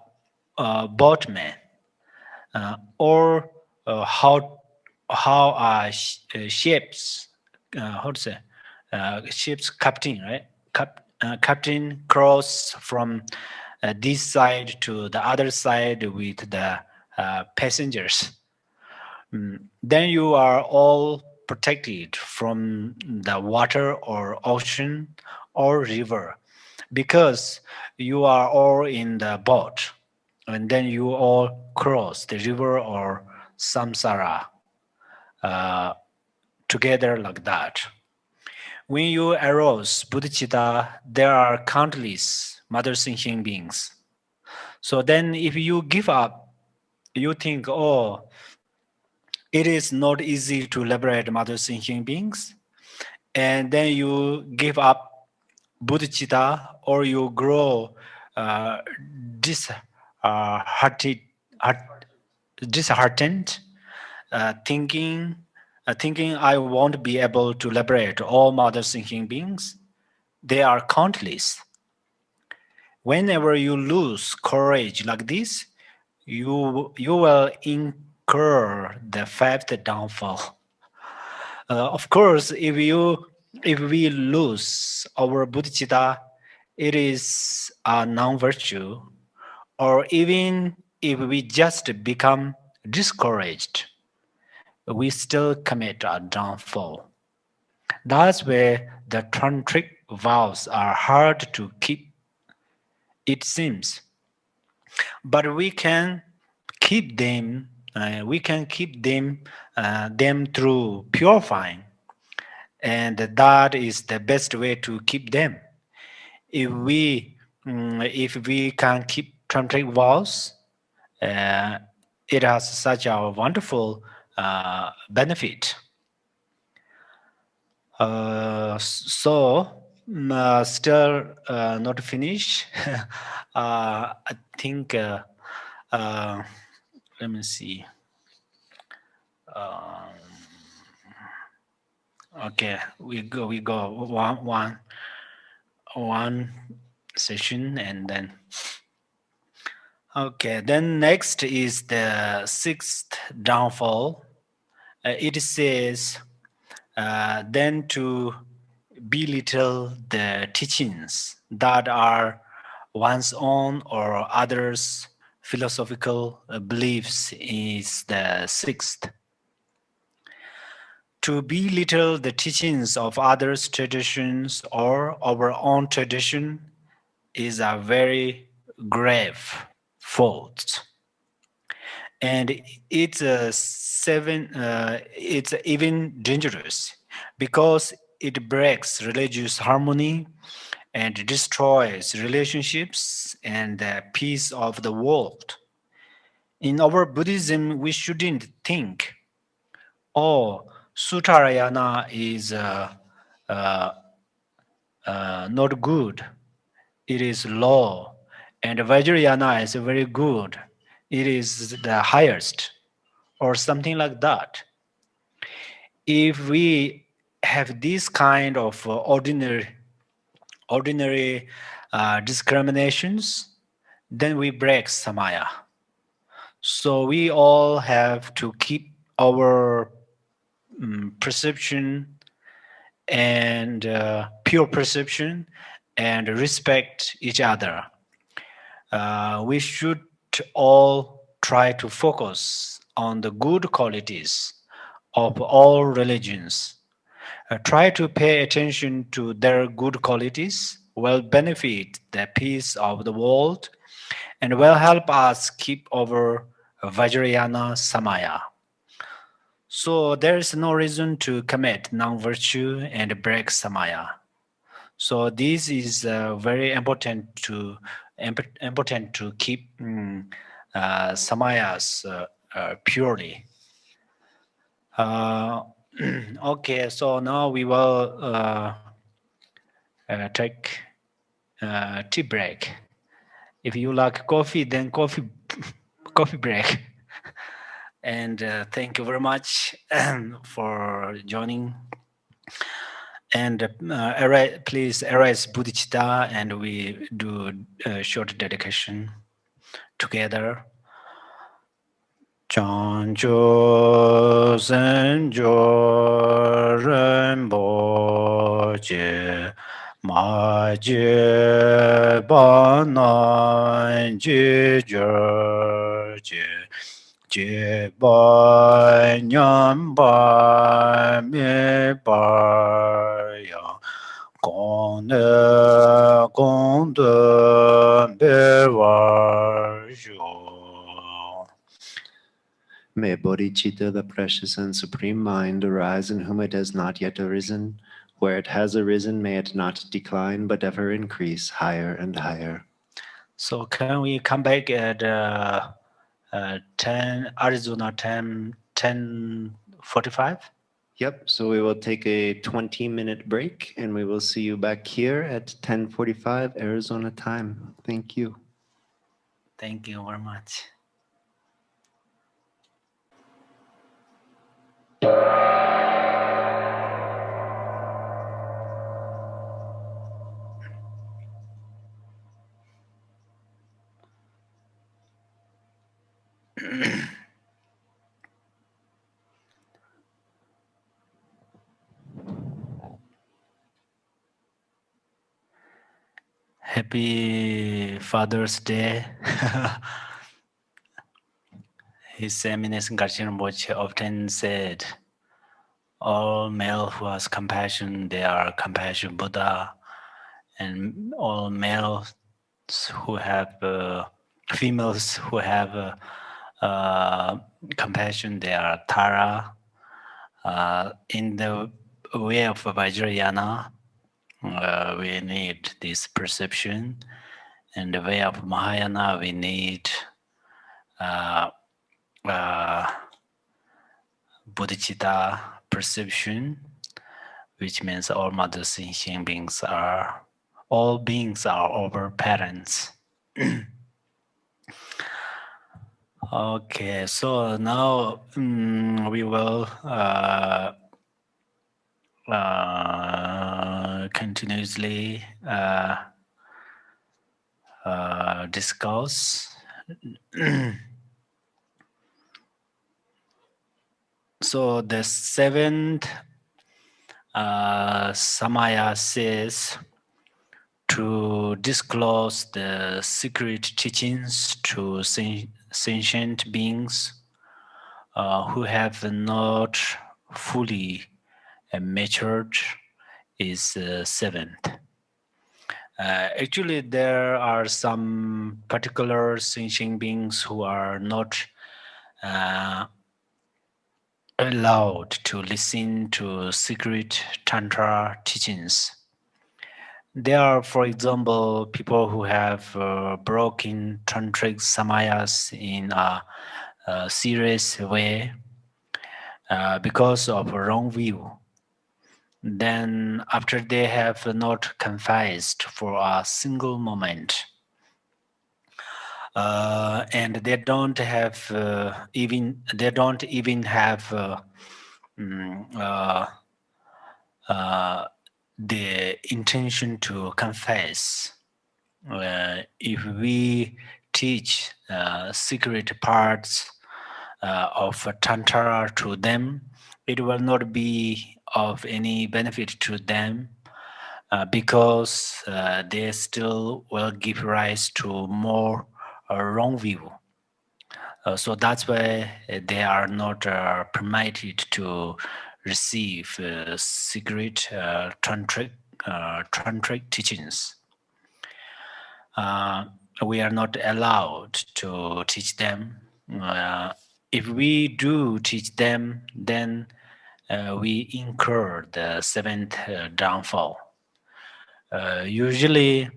boatman, or how ships how to say ship's captain, right? Captain cross from this side to the other side with the passengers. Then you are all protected from the water or ocean or river because you are all in the boat, and then you all cross the river or samsara uh, together like that. When you arouse bodhicitta, there are countless mother sentient beings. So then if you give up, you think, oh, it is not easy to liberate mother sentient beings, and then you give up bodhicitta or you grow uh, disheartened, disheartened thinking I won't be able to liberate all mother sentient beings. They are countless. Whenever you lose courage like this, you will incur the fifth downfall. Of course, if we lose our bodhicitta, it is a non-virtue, or even if we just become discouraged, we still commit a downfall. That's where the tantric vows are hard to keep, it seems. But we can keep them. We can keep them through purifying. and that is the best way to keep them. If we can keep tantric vows, uh, it has such a wonderful benefit. Still not finished. I think. Uh, Let me see. Okay, we go one session, and then okay. Then next is the sixth downfall. It says then to belittle the teachings that are one's own or others' philosophical beliefs is the sixth. To belittle the teachings of others' traditions or our own tradition is a very grave fault, and it's even dangerous because it breaks religious harmony and destroys relationships and the peace of the world. In our Buddhism, we shouldn't think, oh, Suttarayana is not good. It is low. And Vajrayana is very good. It is the highest, or something like that. If we have this kind of ordinary discriminations, then we break samaya. So we all have to keep our perception and pure perception and respect each other. We should all try to focus on the good qualities of all religions. Try to pay attention to their good qualities will benefit the peace of the world and will help us keep our Vajrayana Samaya. So there is no reason to commit non-virtue and break Samaya. So this is very important to keep Samayas purely. Okay, so now we will take tea break. If you like coffee, then coffee break. And thank you very much for joining. And please erase bodhicitta, and we do a short dedication together. Chancho senjo rembo ma je ba na je je ba nyam ba me ba ya gong ne gong de be wa May bodhicitta, the precious and supreme mind, arise in whom it has not yet arisen. Where it has arisen, may it not decline, but ever increase higher and higher. So can we come back at 10 Arizona time 10:45? Yep, so we will take a 20-minute break and we will see you back here at 10:45 Arizona time. Thank you. Thank you very much. Happy Father's Day. His Eminence Garchen Rinpoche often said, all male who has compassion, they are compassion Buddha, and all males who have females who have compassion, they are Tara. In the way of Vajrayana, we need this perception, and the way of Mahayana, we need bodhicitta perception, which means all mother sentient beings are, all beings are our parents. Okay, so now we will continuously discuss. So the seventh Samaya says to disclose the secret teachings to sentient beings who have not fully matured is seventh. Actually, there are some particular sentient beings who are not allowed to listen to secret Tantra teachings. There are, for example, people who have broken tantric samayas in a serious way because of a wrong view. Then, after they have not confessed for a single moment, and they don't even have the intention to confess. If we teach secret parts of Tantra to them, it will not be of any benefit to them because they still will give rise to more wrong view. So that's why they are not permitted to receive secret tantric teachings. We are not allowed to teach them. If we do teach them, then we incur the seventh downfall. Usually,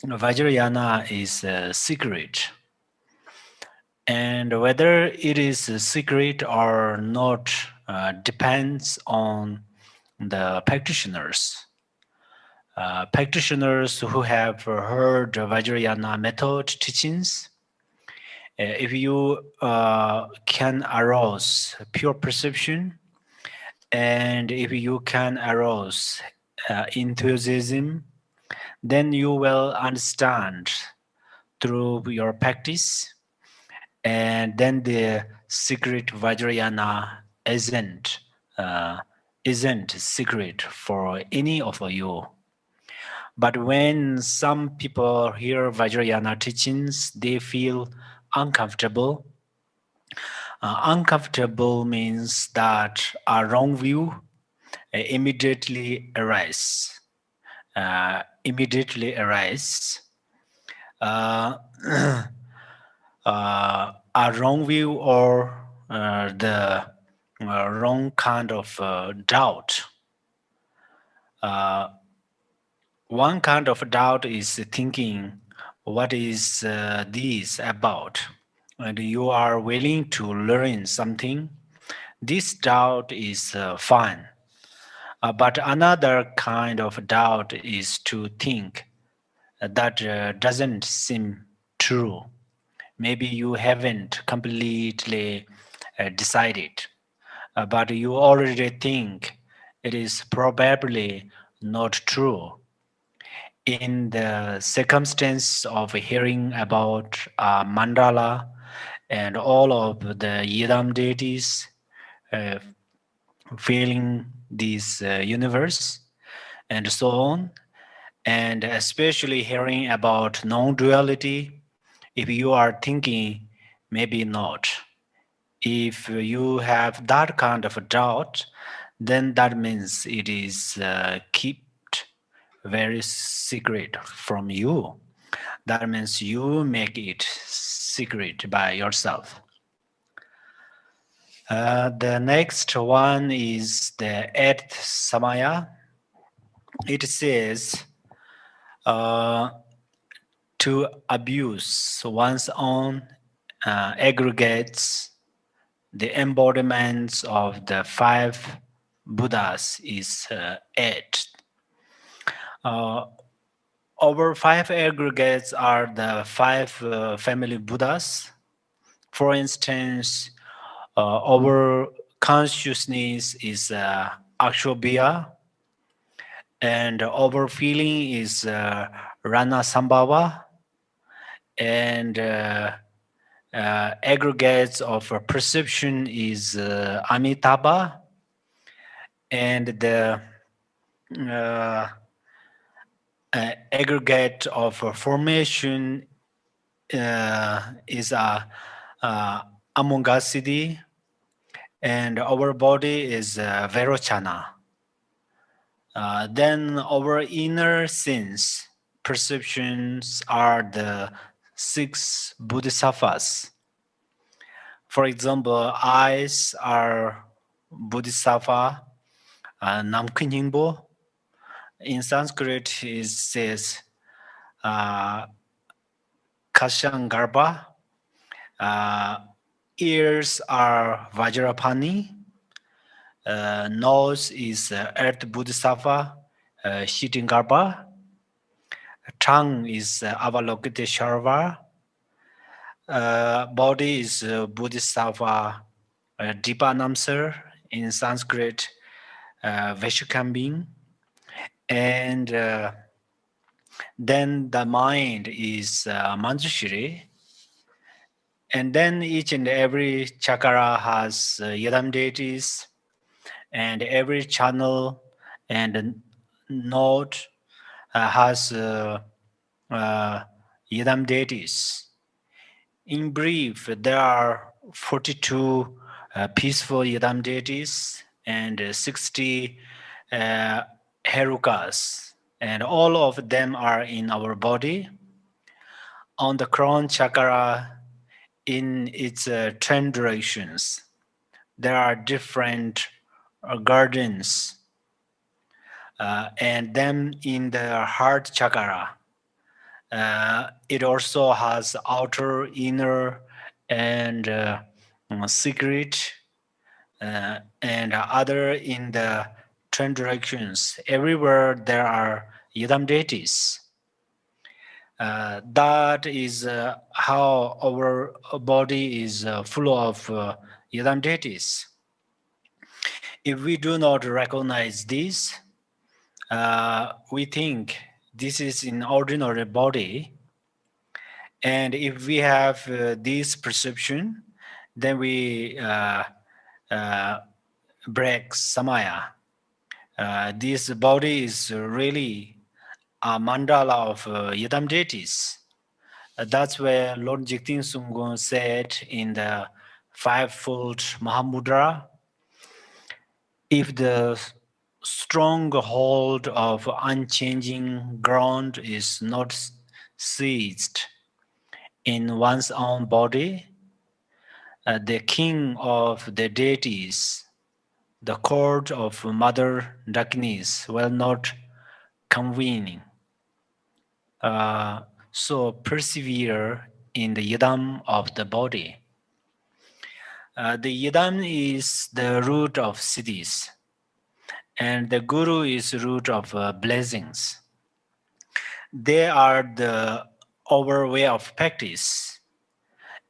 Vajrayana is secret. And whether it is a secret or not depends on the practitioners. Practitioners who have heard Vajrayana method teachings, if you can arouse pure perception, and if you can arouse enthusiasm, then you will understand through your practice. And then the secret Vajrayana isn't secret for any of you. But when some people hear Vajrayana teachings, they feel uncomfortable. Uncomfortable means that a wrong view immediately arises. A wrong view or the wrong kind of doubt. One kind of doubt is thinking, what is this about? And you are willing to learn something. This doubt is fine. But another kind of doubt is to think that doesn't seem true. Maybe you haven't completely decided, but you already think it is probably not true. In the circumstance of hearing about mandala and all of the Yidam deities uh, filling this universe and so on, and especially hearing about non-duality, if you are thinking, maybe not. If you have that kind of a doubt, then that means it is kept very secret from you. That means you make it secret by yourself. The next one is the eighth Samaya. It says to abuse one's own aggregates, the embodiments of the five Buddhas is eight. Our five aggregates are the five family Buddhas. For instance, our consciousness is Akshobhya, and our feeling is Rana Sambhava, and aggregates of perception is Amitabha, and the uh, aggregate of formation is Amongasiddhi, and our body is Verochana. Then our inner sense perceptions are the six bodhisattvas. For example, eyes are bodhisattva Namkhanyingbo. In Sanskrit, it says Kashyangarbha. Ears are Vajrapani. Nose is Earth Bodhisattva, Shitingarbha. Tongue is Avalokiteshvara. Body is Bodhisattva Dipanamsar. In Sanskrit, Veshukambin. And then the mind is Manjushri. And then each and every chakra has yadam deities, and every channel and node has yadam deities. In brief, there are 42 peaceful yadam deities and 60 herukas, and all of them are in our body. On the crown chakra, in its 10 directions, there are different gardens, and then in the heart chakra, it also has outer, inner, and secret, and other in the 10 directions. Everywhere there are yidam deities. That is how our body is full of yidam deities. If we do not recognize this, we think this is an ordinary body. And if we have this perception, then we break samaya. This body is really a mandala of yidam deities. That's where Lord Jigten Sumgön said in the fivefold Mahamudra, if the strong hold of unchanging ground is not seized in one's own body, the king of the deities, the court of Mother Darkness will not convene. So persevere in the yidam of the body. The yidam is the root of cities, and the guru is root of blessings. They are our way of practice,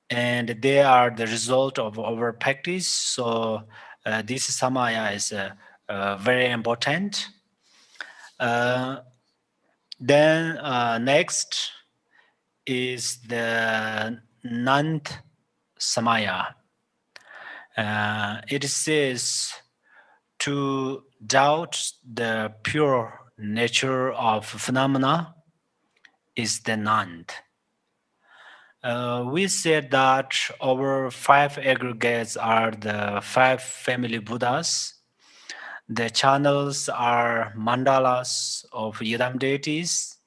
and they are the result of our practice. So this samaya is very important. Then next is the ninth samaya. It says to doubt the pure nature of phenomena is the ninth. We said that our five aggregates are the five family Buddhas. The channels are mandalas of yidam deities,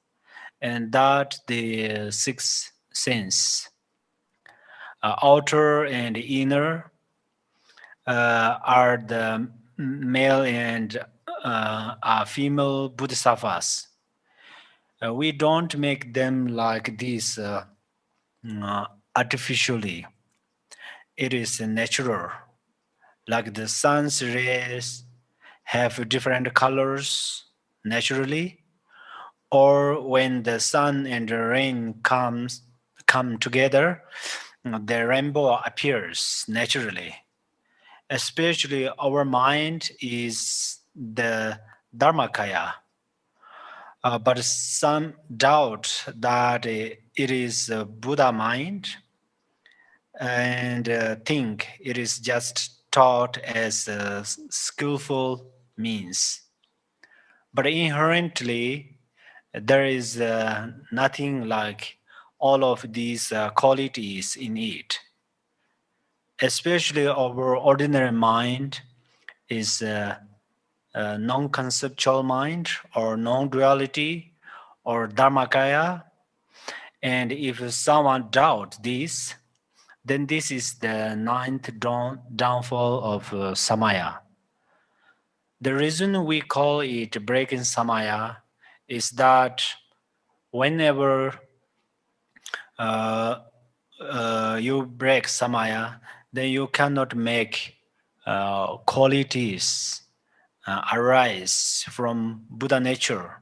and that the six sense, outer and inner. are the male and female bodhisattvas. We don't make them like this artificially. It is natural. Like the sun's rays have different colors naturally, or when the sun and the rain come together, the rainbow appears naturally. Especially our mind is the Dharmakaya. But some doubt that it is a Buddha mind and think it is just taught as a skillful means. But inherently, there is nothing like all of these qualities in it. Especially our ordinary mind is a non-conceptual mind or non-duality or dharmakaya. And if someone doubts this, then this is the ninth downfall of samaya. The reason we call it breaking samaya is that whenever uh, you break samaya, then you cannot make qualities arise from Buddha nature.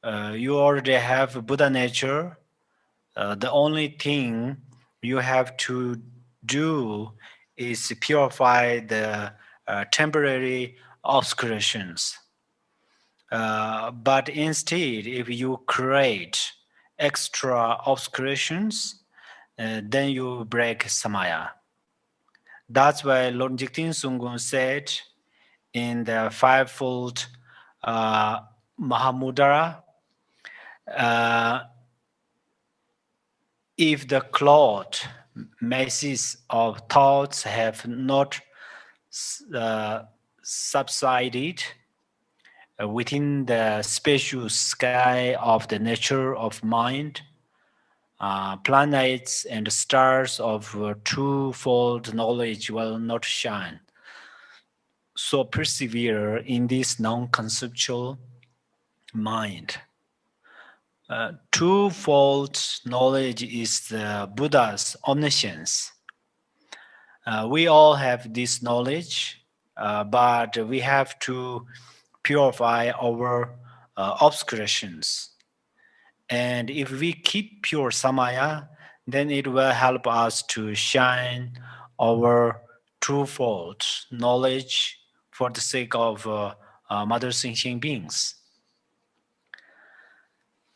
You already have Buddha nature. The only thing you have to do is purify the temporary obscurations. But instead, if you create extra obscurations, then you break samaya. That's why Lord Jigten Sungun said in the fivefold Mahamudra, uh, if the cloud masses of thoughts have not uh, subsided within the spacious sky of the nature of mind, planets and stars of twofold knowledge will not shine. So persevere in this non-conceptual mind. Twofold knowledge is the Buddha's omniscience. We all have this knowledge, but we have to purify our obscurations. And if we keep pure samaya, then it will help us to shine our twofold knowledge for the sake of Mother Singing beings.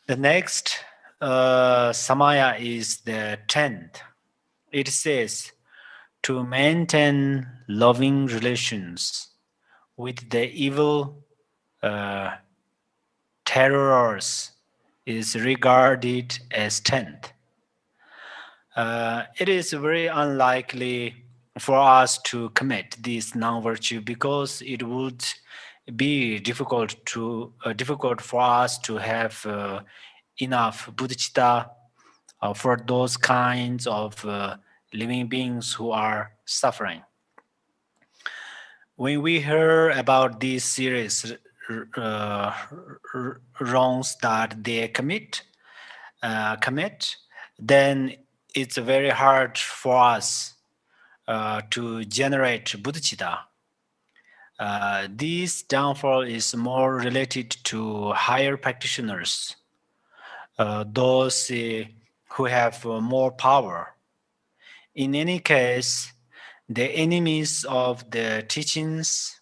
The next samaya is the 10th. It says, to maintain loving relations with the evil terrors is regarded as 10th. It is very unlikely for us to commit this non-virtue because it would be difficult for us to have enough bodhicitta for those kinds of living beings who are suffering. When we hear about these serious wrongs that they commit, then it's very hard for us to generate bodhicitta. This downfall is more related to higher practitioners, those who have more power. In any case, the enemies of the teachings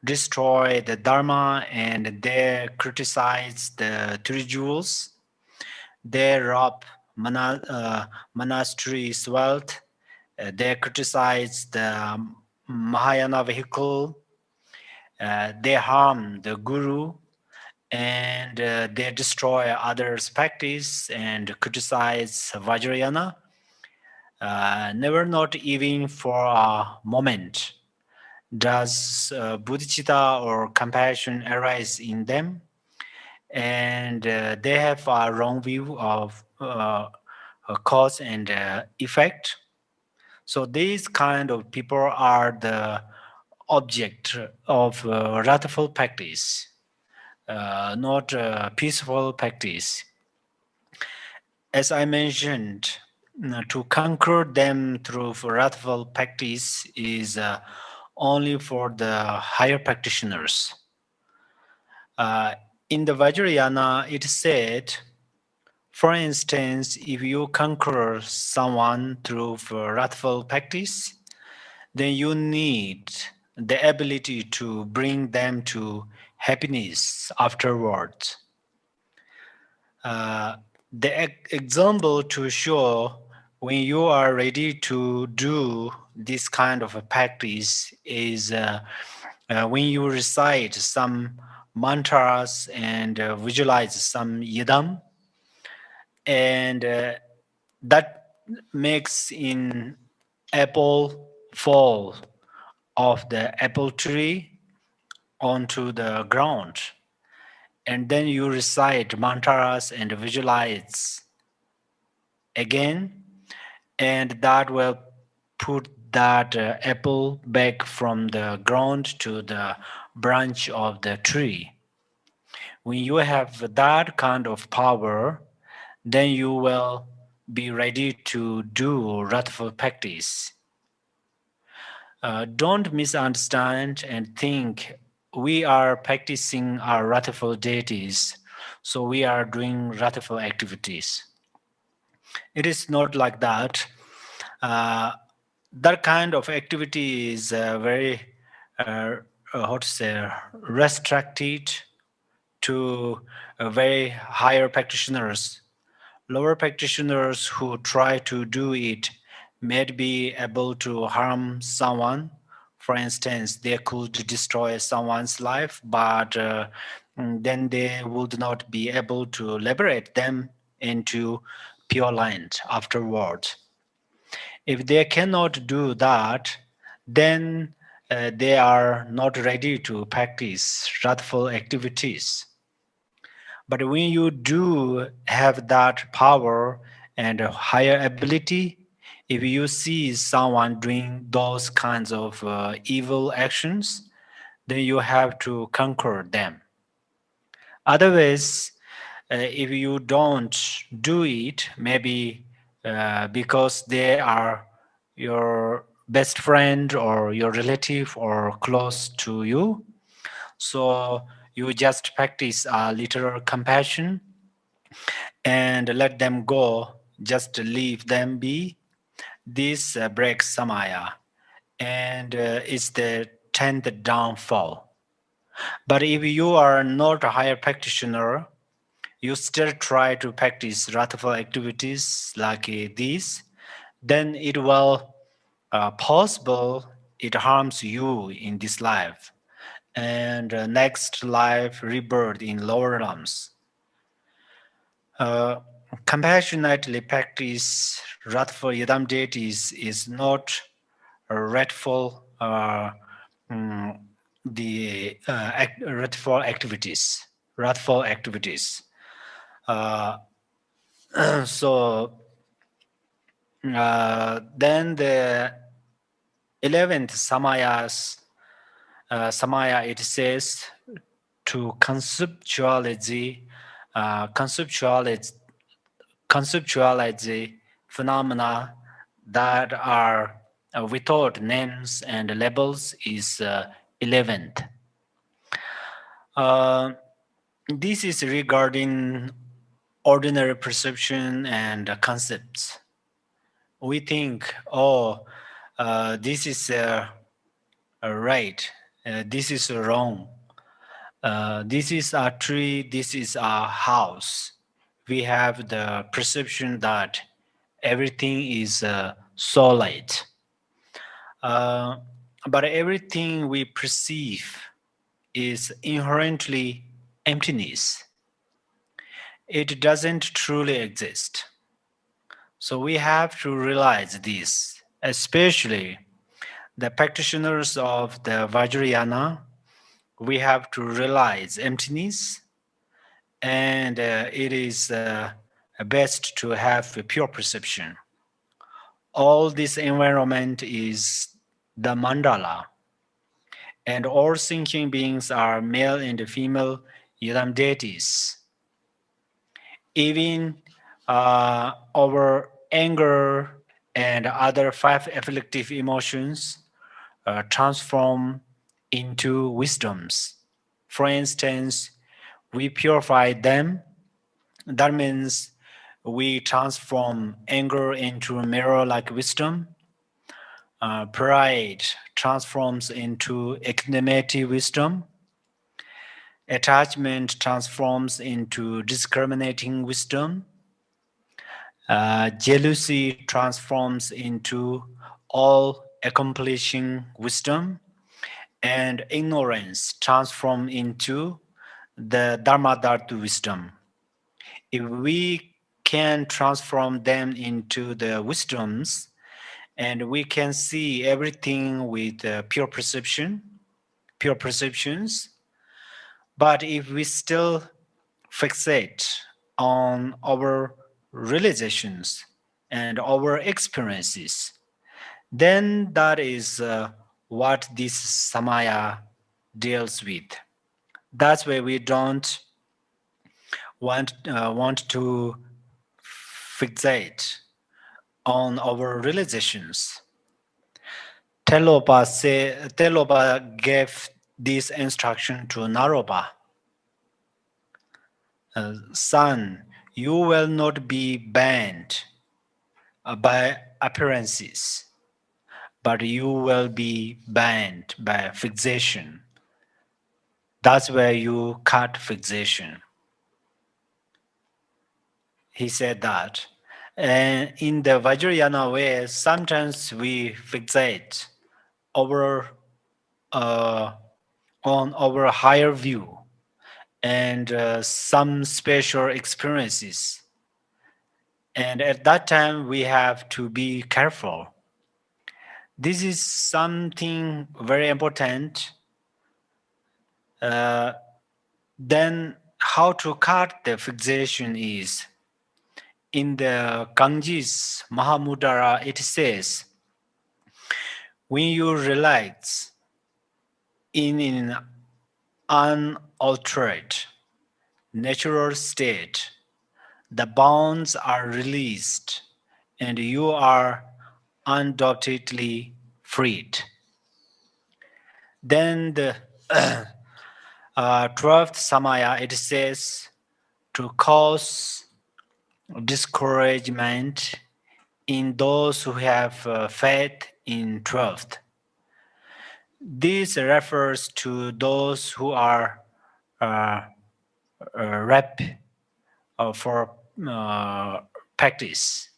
destroy the Dharma and they criticize the three jewels. They rob monasteries' wealth. They criticize the Mahayana vehicle. They harm the Guru and they destroy others' practice and criticize Vajrayana. Never, not even for a moment, does bodhicitta or compassion arise in them, and they have a wrong view of cause and effect. So these kind of people are the object of wrathful practice, not peaceful practice. As I mentioned, to conquer them through wrathful practice is only for the higher practitioners. In the Vajrayana, it said, for instance, if you conquer someone through wrathful practice, then you need the ability to bring them to happiness afterwards. The example to show when you are ready to do this kind of a practice is when you recite some mantras and visualize some yidam, and that makes in apple fall of the apple tree onto the ground, and then you recite mantras and visualize again, and that will put that apple back from the ground to the branch of the tree. When you have that kind of power, then you will be ready to do wrathful practice. Don't misunderstand and think we are practicing our wrathful deities, so we are doing wrathful activities. It is not like that. That kind of activity is very, how to say, restricted to very higher practitioners. Lower practitioners who try to do it may be able to harm someone. For instance, they could destroy someone's life, but then they would not be able to liberate them into pure light afterwards. If they cannot do that, then they are not ready to practice wrathful activities. But when you do have that power and a higher ability, if you see someone doing those kinds of evil actions, then you have to conquer them. Otherwise, if you don't do it, maybe because they are your best friend or your relative or close to you, so you just practice a little compassion and let them go, just leave them be. This breaks samaya, and it's the 10th downfall. But if you are not a higher practitioner, you still try to practice wrathful activities like this, then it will possible it harms you in this life, and next life rebirth in lower realms. Compassionately practice wrathful yidam deities is not wrathful mm, wrathful activities. Wrathful activities. Uh, so then the 11th samaya, it says to conceptualize conceptualize phenomena that are without names and labels is 11th. This is regarding ordinary perception and concepts. We think, oh, this is right, this is wrong. This is a tree, this is a house. We have the perception that everything is solid. But everything we perceive is inherently emptiness. It doesn't truly exist. So we have to realize this, especially the practitioners of the Vajrayana. We have to realize emptiness, and it is best to have a pure perception. all this environment is the mandala. And all thinking beings are male and female Yidam deities. Even our anger and other 5 afflictive emotions transform into wisdoms. For instance, we purify them. That means we transform anger into a mirror-like wisdom. Pride transforms into equanimity wisdom. Attachment transforms into discriminating wisdom. Jealousy transforms into all-accomplishing wisdom. And ignorance transforms into the Dharmadhatu wisdom. If we can transform them into the wisdoms, and we can see everything with pure perceptions, but if we still fixate on our realizations and our experiences, then that is what this samaya deals with. That's why we don't want to fixate on our realizations. Telopa gave this instruction to Naropa. Son, you will not be banned by appearances, but you will be banned by fixation. That's where you cut fixation. He said that. And in the Vajrayana way, sometimes we fixate our on our higher view and some special experiences. And at that time, we have to be careful. This is something very important. Then how to cut the fixation is, in the Kanji's Mahamudra, it says, when you relax in an unaltered natural state, the bounds are released and you are undoubtedly freed. Then the 12th Samaya, it says, to cause discouragement in those who have faith in 12th. This refers to those who are rep for practice,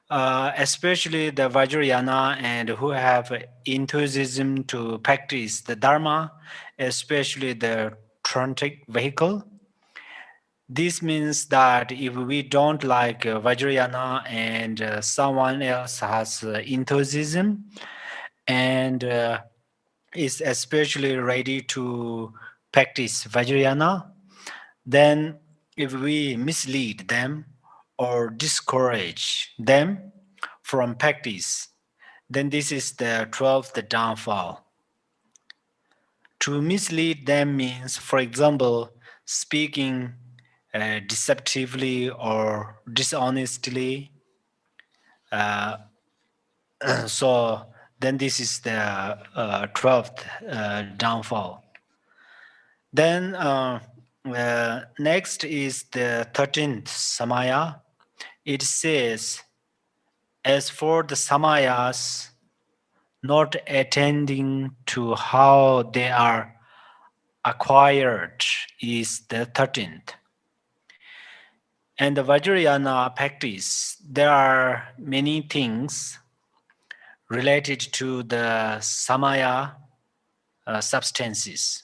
especially the Vajrayana, and who have enthusiasm to practice the Dharma, especially the Trantic vehicle. This means that if we don't like Vajrayana and someone else has enthusiasm and is especially ready to practice Vajrayana, then if we mislead them or discourage them from practice, then this is the 12th downfall. To mislead them means, for example, speaking deceptively or dishonestly. So then this is the 12th downfall. Then next is the 13th Samaya. It says, as for the Samayas, not attending to how they are acquired is the 13th. And the Vajrayana practice, there are many things related to the Samaya substances.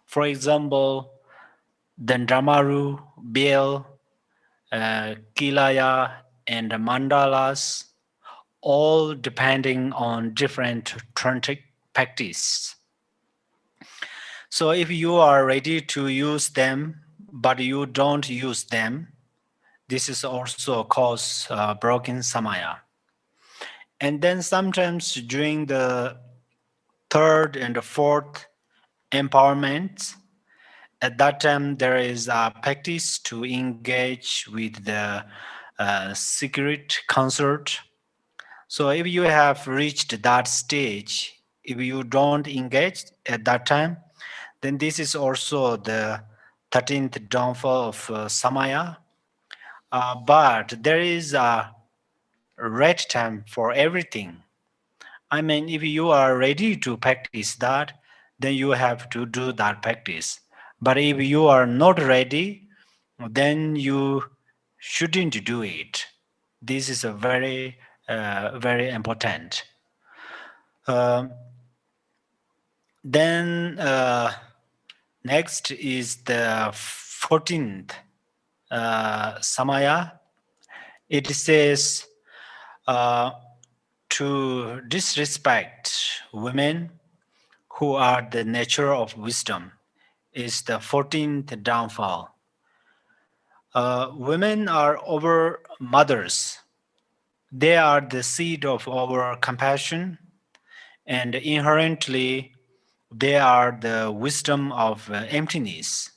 For example, the Dharmaru, Bel, Kilaya, and the Mandalas, all depending on different tantric practice. So if you are ready to use them, but you don't use them, this is also cause broken samaya. And then sometimes during the third and the fourth empowerment, at that time there is a practice to engage with the secret concert. So if you have reached that stage, if you don't engage at that time, then this is also the 13th downfall of Samaya. But there is a right time for everything. I mean, if you are ready to practice that, then you have to do that practice. But if you are not ready, then you shouldn't do it. This is a very important. Um, then next is the 14th Samaya. It says uh, to disrespect women who are the nature of wisdom is the 14th downfall. Women are our mothers. They are the seed of our compassion, and inherently, they are the wisdom of emptiness.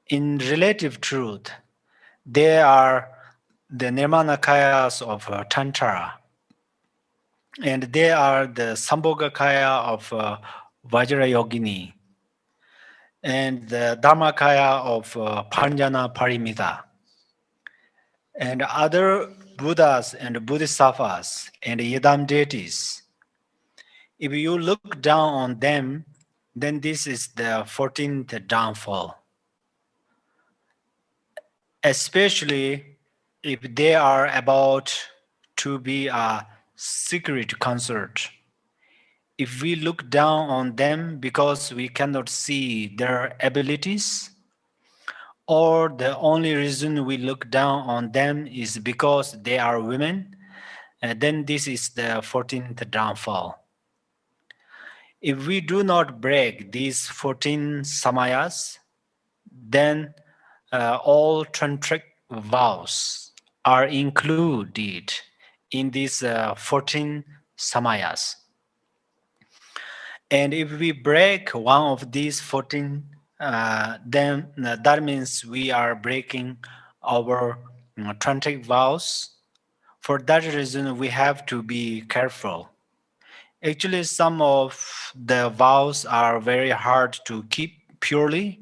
In relative truth, they are the Nirmanakayas of Tantra, and they are the Sambhogakaya of Vajrayogini, and the Dharmakaya of Parjana Parimita, and other Buddhas and Bodhisattvas and Yidam deities. If you look down on them, then this is the 14th downfall. Especially if they are about to be a secret concert. If we look down on them because we cannot see their abilities, or the only reason we look down on them is because they are women, then this is the 14th downfall. If we do not break these 14 samayas, then all tantric vows are included in these 14 samayas. And if we break one of these 14, then that means we are breaking our tantric vows. For that reason, we have to be careful. Actually, some of the vows are very hard to keep purely,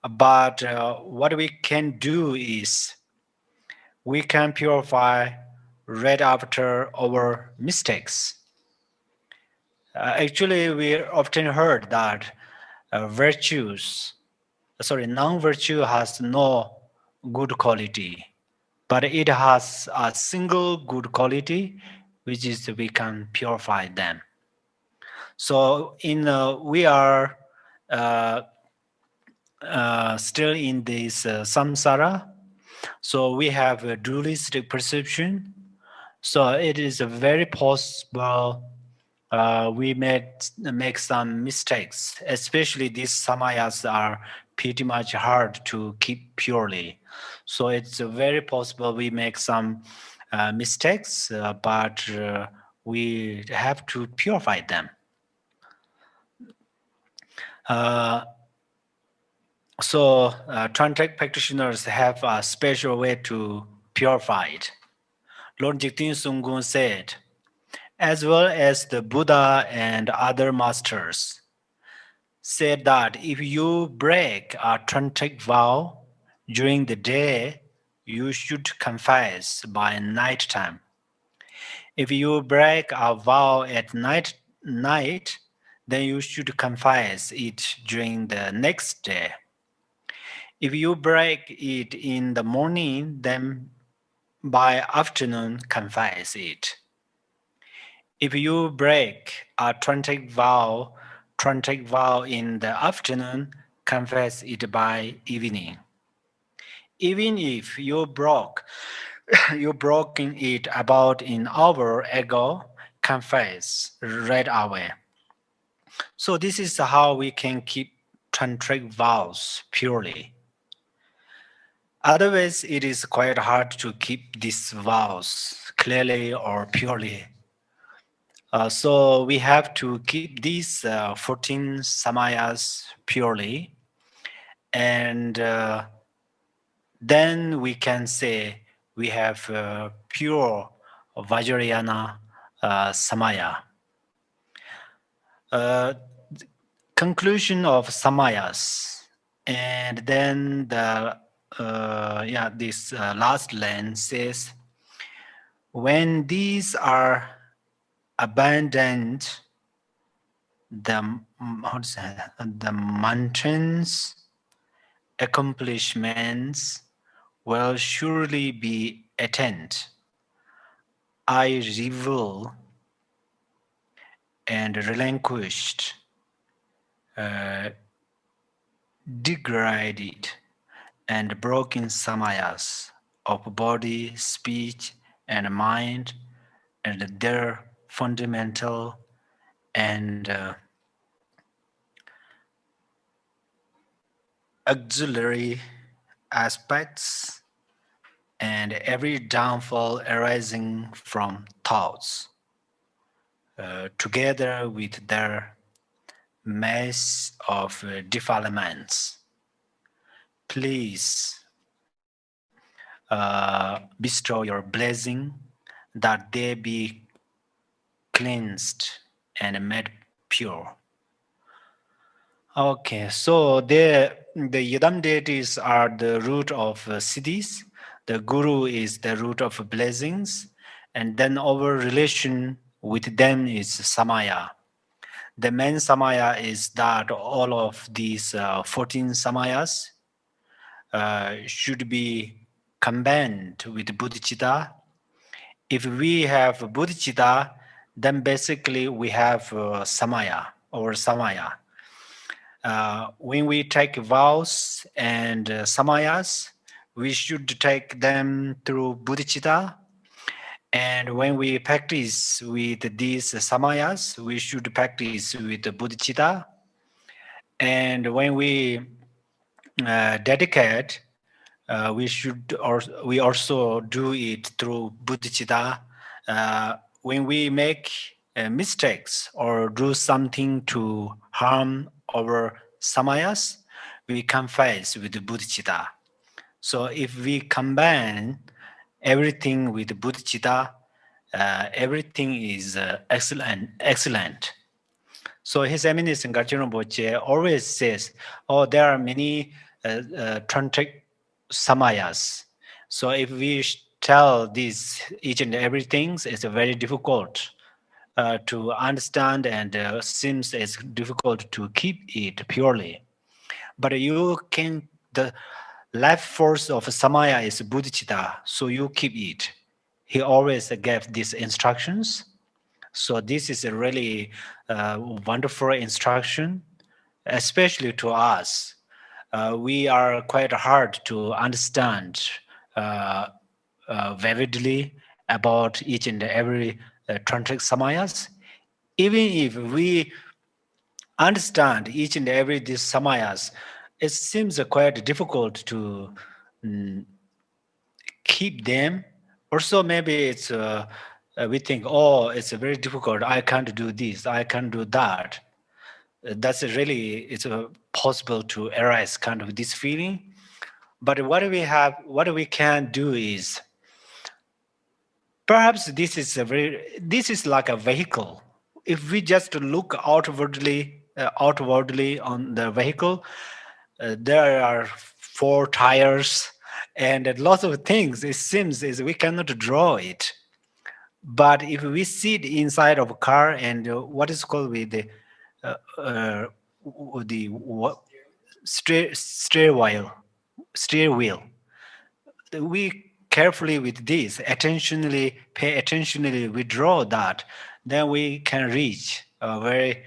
but what we can do is we can purify right after our mistakes. Actually, we often heard that non-virtue has no good quality, but it has a single good quality, which is we can purify them. So we are uh, still in this samsara. So we have a dualistic perception. So it is very possible we make some mistakes, especially these samayas are pretty much hard to keep purely. So it's very possible we make some mistakes, but we have to purify them. Tantric practitioners have a special way to purify it. Lord Jigten Sunggun said, as well as the Buddha and other masters, said that if you break a tantric vow during the day, you should confess by night time. If you break a vow at night, then you should confess it during the next day. If you break it in the morning, then by afternoon confess it. If you break a tantric vow in the afternoon, confess it by evening. Even if you broken it about an hour ago, confess right away. So this is how we can keep tantric vows purely. Otherwise, it is quite hard to keep these vows clearly or purely. So we have to keep these 14 samayas purely, and then we can say we have pure Vajrayana samaya. Uh, Conclusion of samayas, and then the this last line says, when these are abandoned, the mountains accomplishments will surely be attained. I reveal and relinquished, uh, degraded and broken samayas of body, speech, and mind, and their fundamental and auxiliary aspects, and every downfall arising from thoughts, together with their mass of defilements. Please bestow your blessing that they be cleansed and made pure. Okay, so the Yidam deities are the root of siddhis. The Guru is the root of blessings, and then our relation with them is samaya. The main samaya is that all of these 14 samayas should be combined with bodhicitta. If we have bodhicitta, then basically we have samaya or samaya. When we take vows and samayas, we should take them through bodhicitta. And when we practice with these samayas, we should practice with bodhicitta. And when we dedicate, we also do it through bodhicitta. When we make mistakes or do something to harm our samayas, we confess with bodhicitta. So if we combine everything with bodhicitta, everything is excellent. So His Eminence Ngakchen Rinpoche always says, "Oh, there are many tantric samayas. So if we tell this each and everything, it's very difficult to understand, and seems it's difficult to keep it purely. But you can the life force of samaya is bodhicitta, so you keep it." He always gave these instructions. So this is a really wonderful instruction, especially to us. We are quite hard to understand vividly about each and every tantric samayas. Even if we understand each and every these samayas, it seems quite difficult to keep them. Also, maybe it's we think, oh, it's very difficult. I can't do this. I can't do that. That's really it's possible to arise kind of this feeling. But what we can do is perhaps this is like a vehicle. If we just look outwardly on the vehicle, there are four tires and lots of things. It seems is we cannot draw it. But if we sit inside of a car and what is called with the what steer wheel, we carefully with this pay attentionally withdraw that, then we can reach very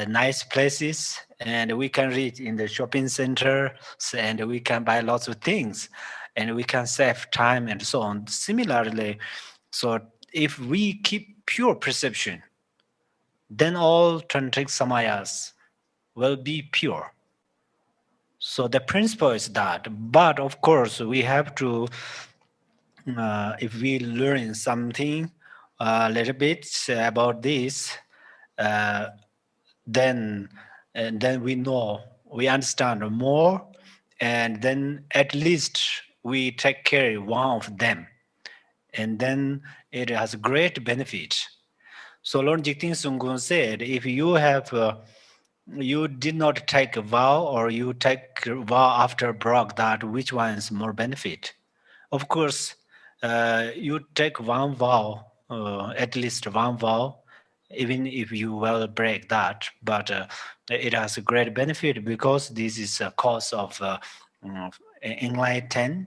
nice places, and we can reach in the shopping center, and we can buy lots of things, and we can save time and so on. Similarly, so if we keep pure perception, then all tantric samayas will be pure. So the principle is that, but of course we have to, if we learn something a little bit about this, uh, then and then we know, we understand more, and then at least we take care one of them, and then it has great benefit. So Lord Jigten Sungkun said, if you have you did not take a vow, or you take a vow after Brok, that which one is more benefit? Of course, you take one vow, at least one vow, even if you will break that, but it has a great benefit because this is a cause of mm, enlightenment.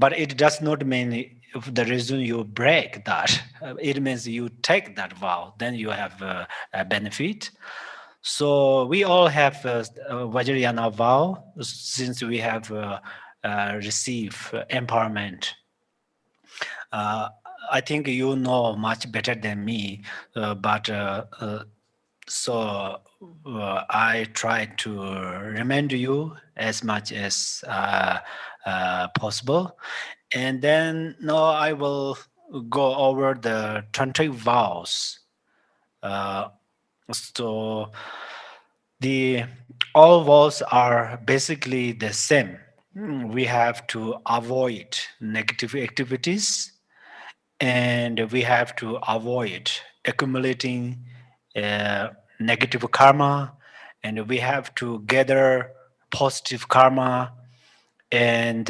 But it does not mean if the reason you break that, it means you take that vow, then you have a benefit. So we all have Vajrayana vow since we have received empowerment. Uh, I think you know much better than me, but so I try to remind you as much as possible. And then now I will go over the tantric vows. Uh, so the all vows are basically the same. We have to avoid negative activities, and we have to avoid accumulating uh, negative karma, and we have to gather positive karma and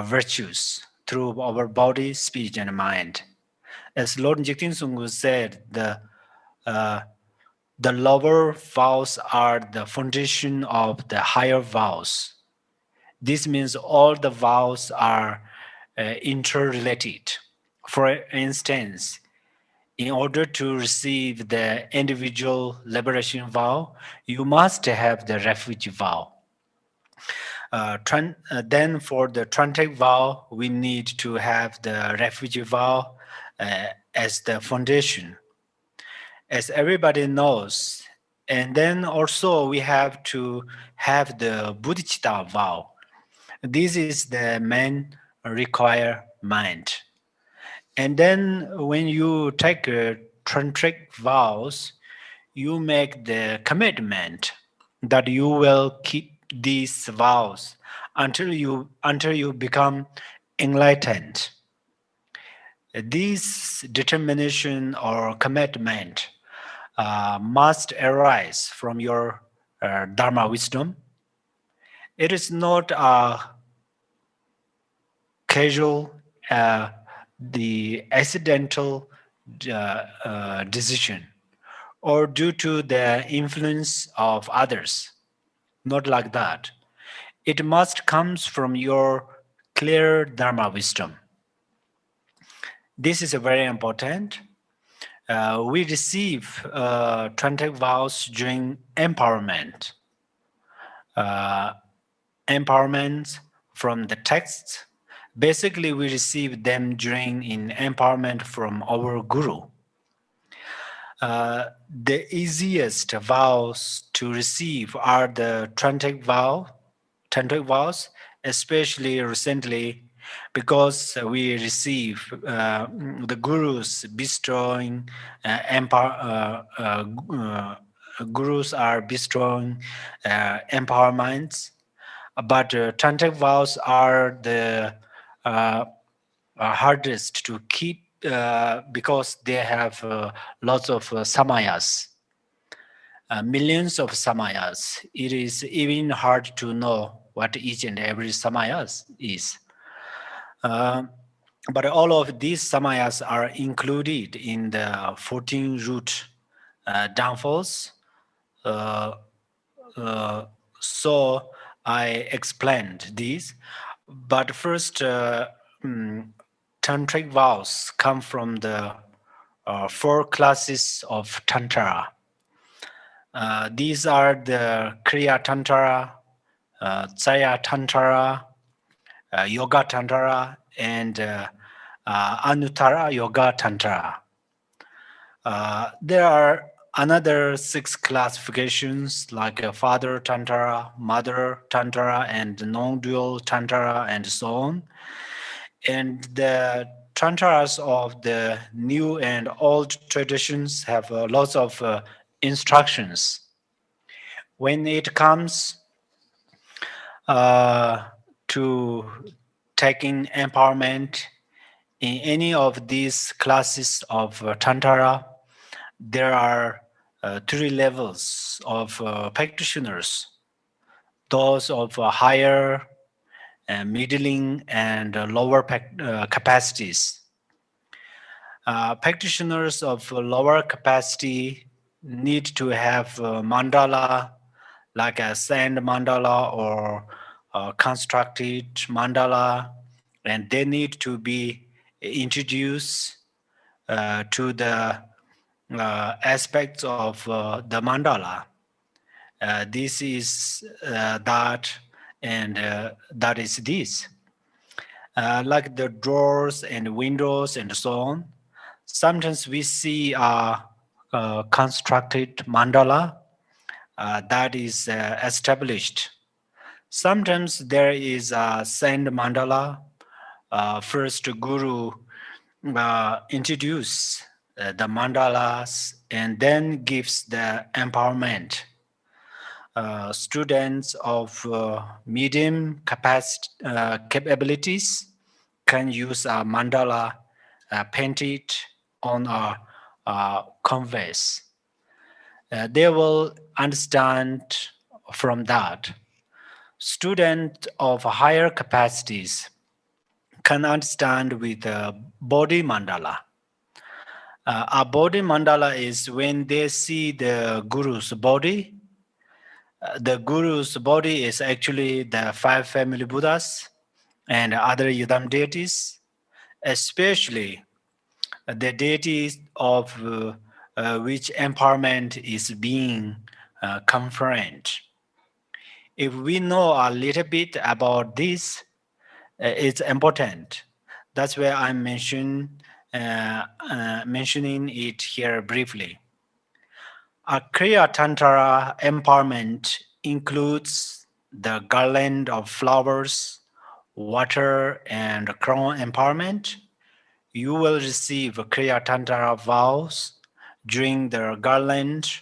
virtues through our body, speech, and mind. As Lord Jigten Sungku said, uh, the lower vows are the foundation of the higher vows. This means all the vows are interrelated. For instance, in order to receive the individual liberation vow, you must have the refuge vow. Then for the Trantic vow, we need to have the refuge vow as the foundation, as everybody knows. And then also we have to have the Bodhicitta vow. This is the main requirement. And then when you take tantric vows, you make the commitment that you will keep these vows until you become enlightened. This determination or commitment must arise from your dharma wisdom. It is not a casual, the accidental decision, or due to the influence of others. Not like that. It must comes from your clear dharma wisdom. This is very important. We receive tantric vows during empowerment. Empowerment from the texts. Basically, we receive them during in empowerment from our guru. The easiest vows to receive are the tantric vows, especially recently, because we receive the gurus bestowing gurus are bestowing empowerments, but tantric vows are the hardest to keep because they have lots of samayas, millions of samayas. It is even hard to know what each and every samayas is. But all of these samayas are included in the 14 root downfalls. Uh, uh, so I explained these. But first, tantric vows come from the four classes of tantra. These are the Kriya Tantra, Tsaya Tantra, Yoga Tantra, and Anuttara Yoga Tantra. There are another 6 classifications like Father Tantra, Mother Tantra, and non-dual Tantra, and so on. And the Tantras of the new and old traditions have lots of instructions. When it comes to taking empowerment in any of these classes of Tantra, there are 3 levels of practitioners: those of higher, middling, and lower capacities. Practitioners of lower capacity need to have mandala, like a sand mandala or constructed mandala, and they need to be introduced to the aspects of the mandala. This is that, and that is this. Like the doors and windows and so on. Sometimes we see a constructed mandala that is established. Sometimes there is a sand mandala. First, Guru introduce the mandalas and then gives the empowerment. Students of medium capabilities can use a mandala painted on a canvas. They will understand from that. Students of higher capacities can understand with a body mandala. A body mandala is when they see the guru's body. The guru's body is actually the 5 family Buddhas and other Yidam deities, especially the deities of which empowerment is being conferred. If we know a little bit about this, it's important. That's why I'm mentioning it here briefly. A Kriya Tantra empowerment includes the garland of flowers, water, and crown empowerment. You will receive Kriya Tantra vows during the garland,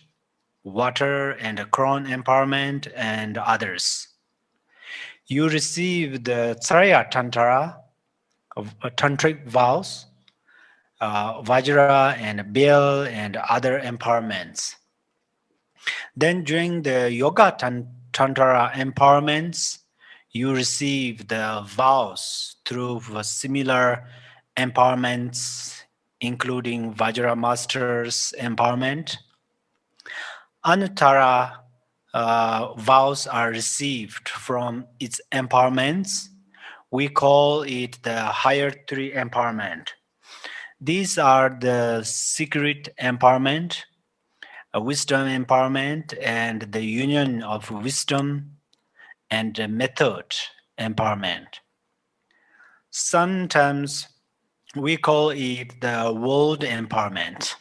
water, and crown empowerment, and others. You receive the Tsarya Tantra, tantric vows, Vajra and Bel, and other empowerments. Then during the Yoga Tantra empowerments, you receive the vows through similar empowerments, including Vajra Master's empowerment. Anuttara vows are received from its empowerments. We call it the higher 3 empowerment. These are the secret empowerment, wisdom empowerment, and the union of wisdom and method empowerment. Sometimes we call it the world empowerment.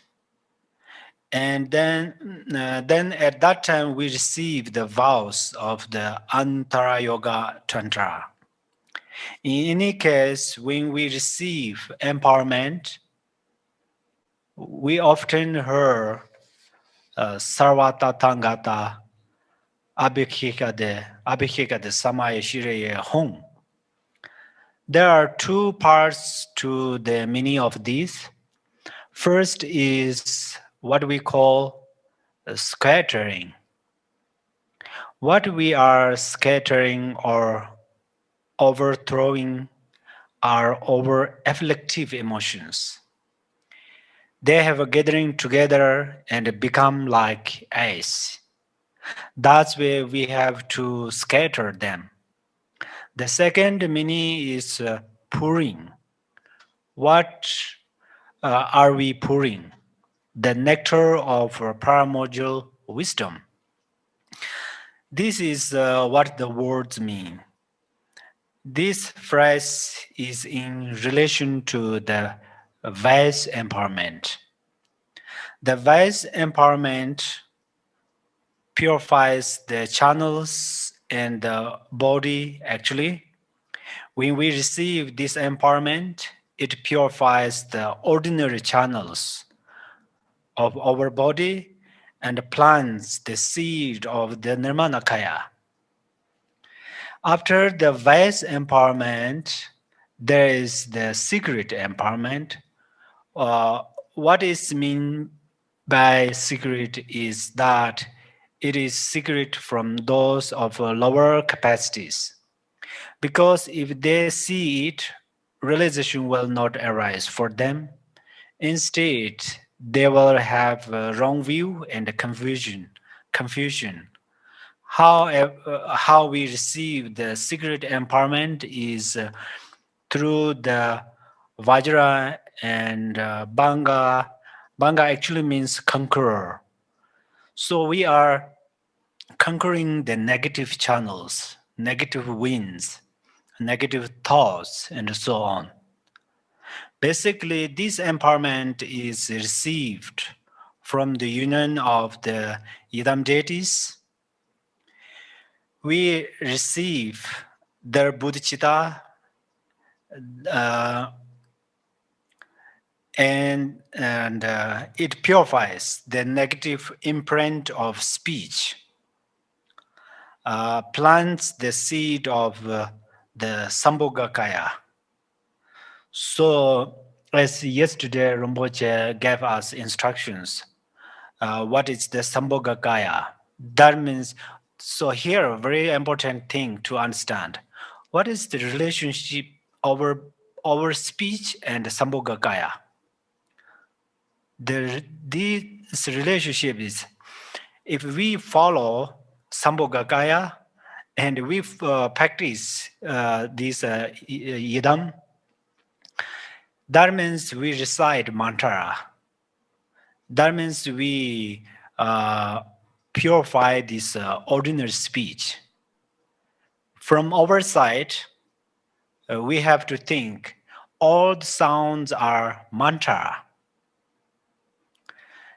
And then at that time we receive the vows of the Antara Yoga Tantra. In any case, when we receive empowerment, we often hear Sarvata Tangata Abhikika de Samaya Shireye Hong. There are 2 parts to the meaning of this. First is what we call scattering. What we are scattering or overthrowing are over afflictive emotions. They have a gathering together and become like ice. That's where we have to scatter them. The second meaning is pouring. What are we pouring? The nectar of primordial wisdom. This is what the words mean. This phrase is in relation to the vase empowerment. The wise empowerment purifies the channels in the body actually. When we receive this empowerment, it purifies the ordinary channels of our body and plants the seed of the Nirmanakaya. After the wise empowerment, there is the secret empowerment. What is mean by secret is that it is secret from those of lower capacities. Because if they see it, realization will not arise for them. Instead, they will have a wrong view and confusion. How we receive the secret empowerment is through the Vajra and Banga. Banga actually means conqueror. So we are conquering the negative channels, negative winds, negative thoughts, and so on. Basically, this empowerment is received from the union of the Yidam deities. We receive their bodhicitta uh, and it purifies the negative imprint of speech, plants the seed of the Sambhogakaya. So, as yesterday Rinpoche gave us instructions, what is the Sambhogakaya? That means, so here a very important thing to understand. What is the relationship over our speech and Sambhogakaya? This relationship is, if we follow Sambhogakaya and we practice this yidam, that means we recite mantra. That means we purify this ordinary speech. From our side, we have to think all the sounds are mantra.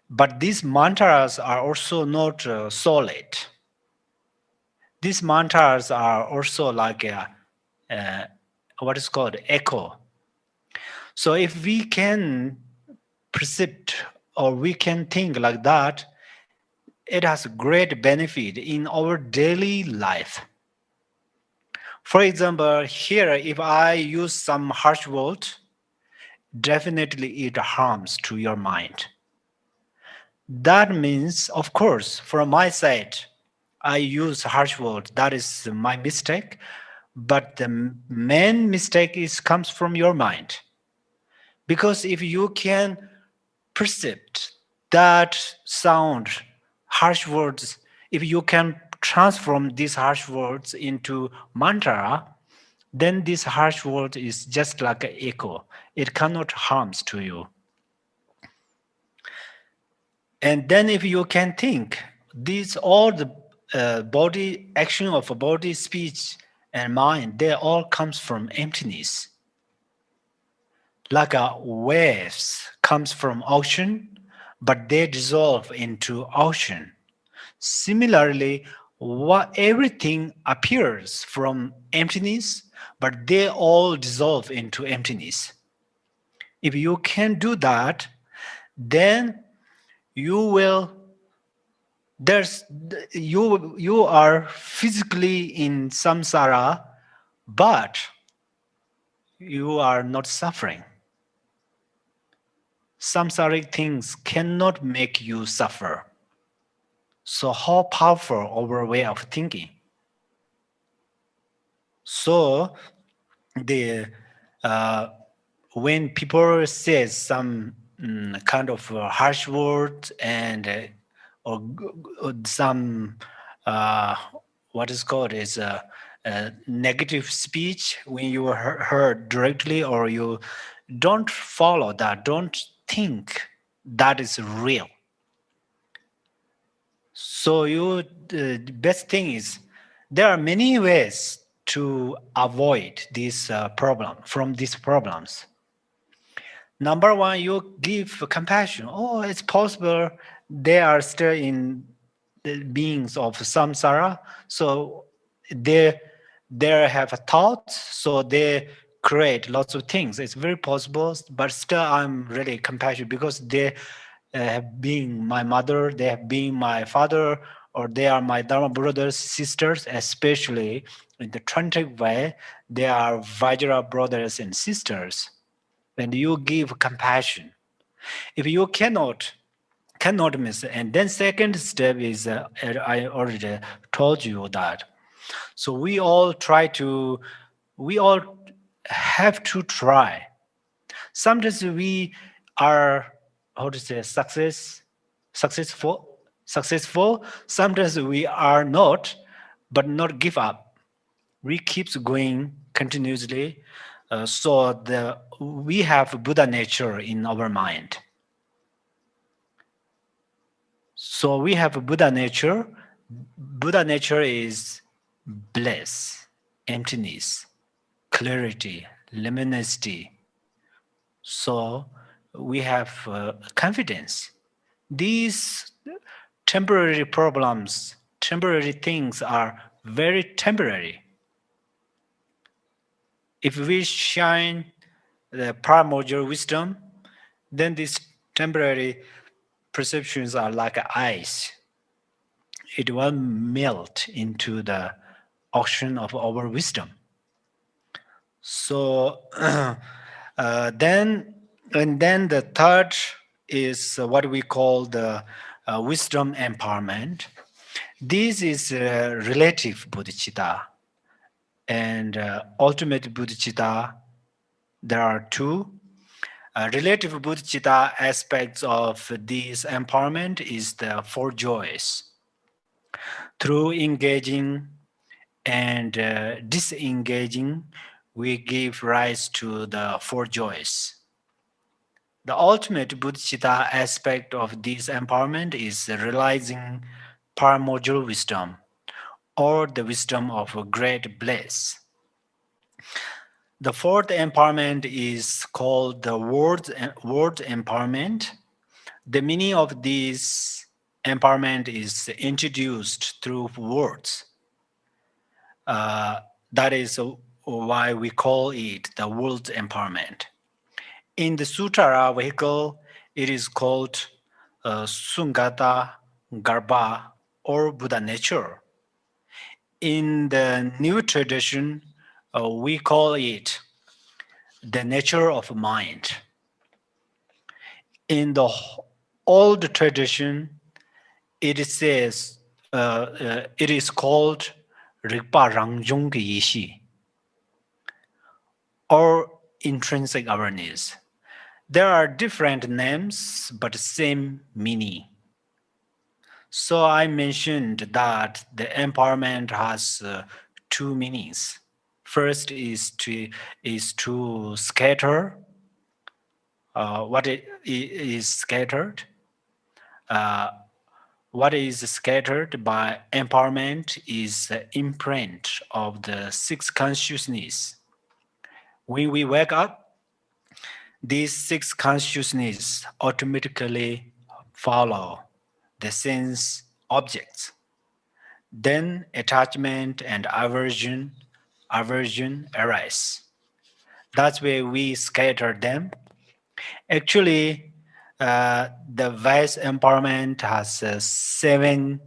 But these mantras are also not solid. These mantras are also like what is called echo. So if we can perceive or we can think like that, it has great benefit in our daily life. For example, here, if I use some harsh word, definitely it harms to your mind. That means, of course, from my side, I use harsh word. That is my mistake. But the main mistake comes from your mind. Because if you can perceive that sound, harsh words, if you can transform these harsh words into mantra, then this harsh word is just like an echo. It cannot harm to you. And then if you can think, these all the body action of a body, speech, and mind, they all comes from emptiness. Like a waves comes from ocean, but they dissolve into ocean. Similarly, everything appears from emptiness, but they all dissolve into emptiness. If you can do that, then you will you are physically in samsara, but you are not suffering. Samsaric things cannot make you suffer. So how powerful our way of thinking. So the when people say some kind of harsh words and or some what is called is negative speech, when you heard directly or you don't follow that, don't think that is real. So the best thing is there are many ways to avoid this problem from these problems. Number one, you give compassion. Oh, it's possible they are still in the beings of samsara, so they have a thought, so they create lots of things. It's very possible, but still I'm really compassionate because they have been my mother, they have been my father, or they are my dharma brothers, sisters, especially in the tantric way, they are Vajra brothers and sisters. When you give compassion, if you cannot miss it. And then second step is I already told you that. So we all have to try. Sometimes we are, how to say, successful. Sometimes we are not, but not give up. We keeps going continuously. We have Buddha nature in our mind. So we have Buddha nature. Buddha nature is bliss, emptiness, clarity, luminosity. So we have confidence. These temporary problems, temporary things are very temporary. If we shine the primordial wisdom, then these temporary perceptions are like ice. It will melt into the ocean of our wisdom. So then the third is what we call the wisdom empowerment. This is relative bodhicitta and ultimate bodhicitta. There are two. Relative bodhicitta aspects of this empowerment is the four joys. Through engaging and disengaging, we give rise to the four joys. The ultimate bodhicitta aspect of this empowerment is realizing primordial wisdom, or the wisdom of a great bliss. The fourth empowerment is called the word empowerment. The meaning of this empowerment is introduced through words. That is why we call it the world empowerment. In the Sutara vehicle, it is called Sungata Garbha or Buddha nature. In the new tradition, we call it the nature of mind. In the old tradition, it says it is called Rigpa Rangjung Yishi or intrinsic awareness. There are different names, but same meaning. So I mentioned that the empowerment has two meanings. First is to scatter what it is scattered. What is scattered by empowerment is the imprint of the six consciousness. When we wake up, these six consciousness automatically follow the sense objects. Then attachment and aversion arise. That's where we scatter them. Actually, the vice empowerment has 7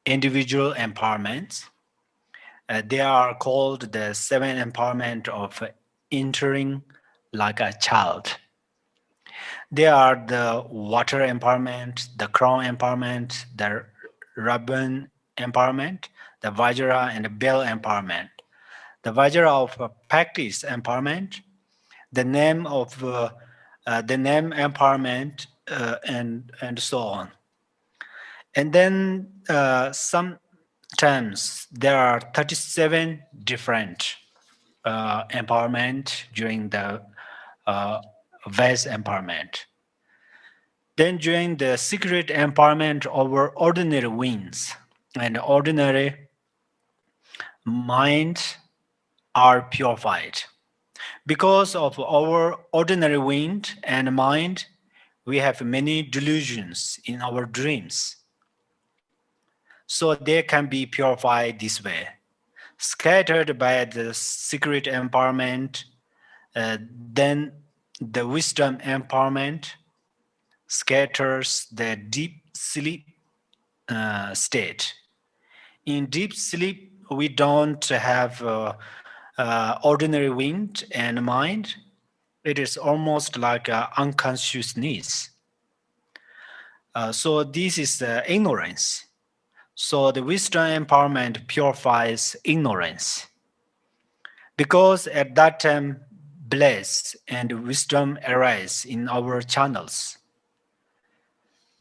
individual empowerments. They are called the 7 empowerment of entering like a child. They are the water empowerment, the crown empowerment, the ribbon empowerment, the Vajra and the bell empowerment. The Vajra of practice empowerment, the name of the name empowerment, and so on. And then sometimes there are 37 different empowerment during the vast empowerment. Then during the secret empowerment over ordinary winds and ordinary mind are purified. Because of our ordinary wind and mind, we have many delusions in our dreams. So they can be purified this way. Scattered by the secret empowerment, then the wisdom empowerment scatters the deep sleep state. In deep sleep, we don't have ordinary wind and mind. It is almost like unconsciousness. So this is ignorance. So the wisdom empowerment purifies ignorance. Because at that time, bliss and wisdom arise in our channels.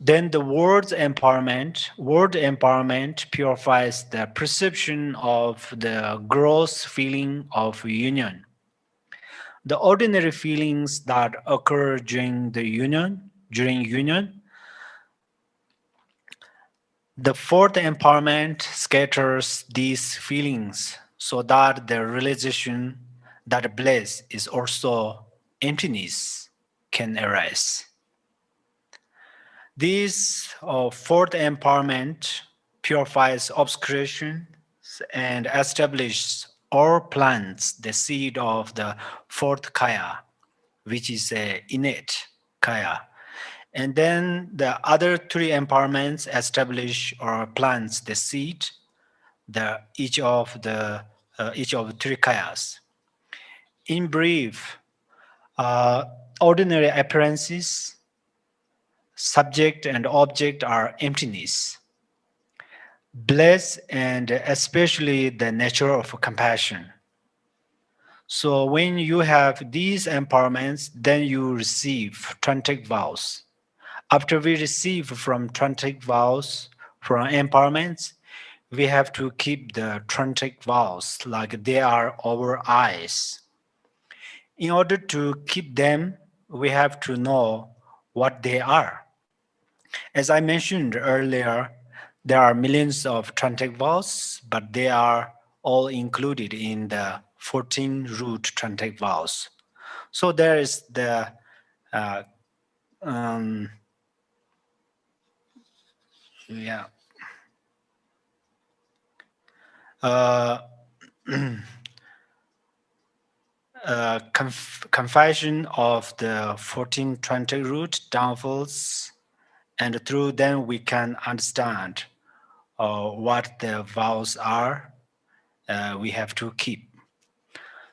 Then the word empowerment purifies the perception of the gross feeling of union. The ordinary feelings that occur during union, the fourth empowerment scatters these feelings so that the realization that bliss is also emptiness can arise. This fourth empowerment purifies obscuration and establishes or plants the seed of the fourth kaya, which is a innate kaya. And then the other three empowerments establish or plants the seed, each of three kayas. In brief, ordinary appearances, subject and object are emptiness. Bliss and especially the nature of compassion. So when you have these empowerments, then you receive tantric vows. After we receive from tantric vows, from empowerments, we have to keep the tantric vows like they are our eyes. In order to keep them, we have to know what they are. As I mentioned earlier, there are millions of tantric vows, but they are all included in the 14 root tantric vows. So there is the yeah. Confession of the 14 tantric root downfalls, and through them we can understand what the vows are we have to keep.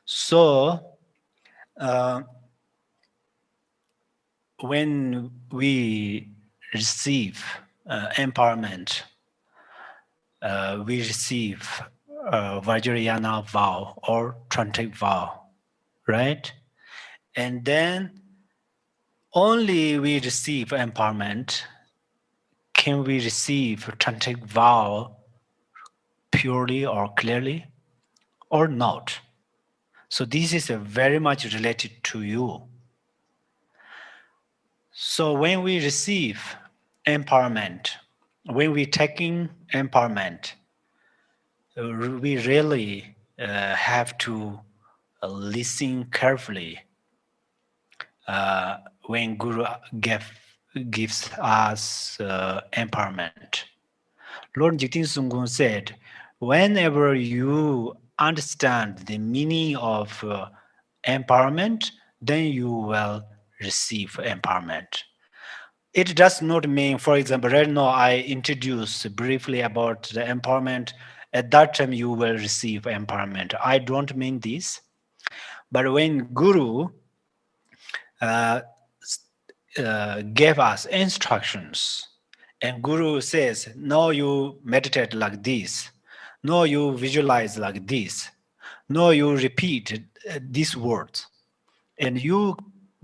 So when we receive empowerment, we receive Vajrayana vow or tantric vow, right? And then only we receive empowerment can we receive tantric vow purely or clearly or not. So this is very much related to you. So when we receive empowerment, when we taking empowerment, we really have to listen carefully when Guru gives us empowerment. Lord Jigten Sungkun said, whenever you understand the meaning of empowerment, then you will receive empowerment. It does not mean, for example, right now I introduced briefly about the empowerment. At that time, you will receive empowerment. I don't mean this. But when Guru gave us instructions, and Guru says, no, you meditate like this. No, you visualize like this. No, you repeat these words. And you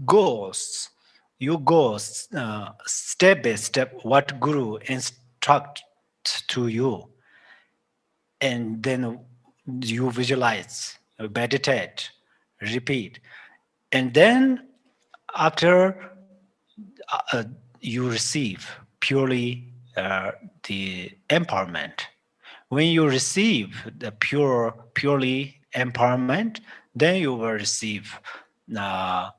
go step by step what Guru instruct to you. And then you visualize, meditate, repeat. And then after you receive purely the empowerment. When you receive the purely empowerment, then you will receive 20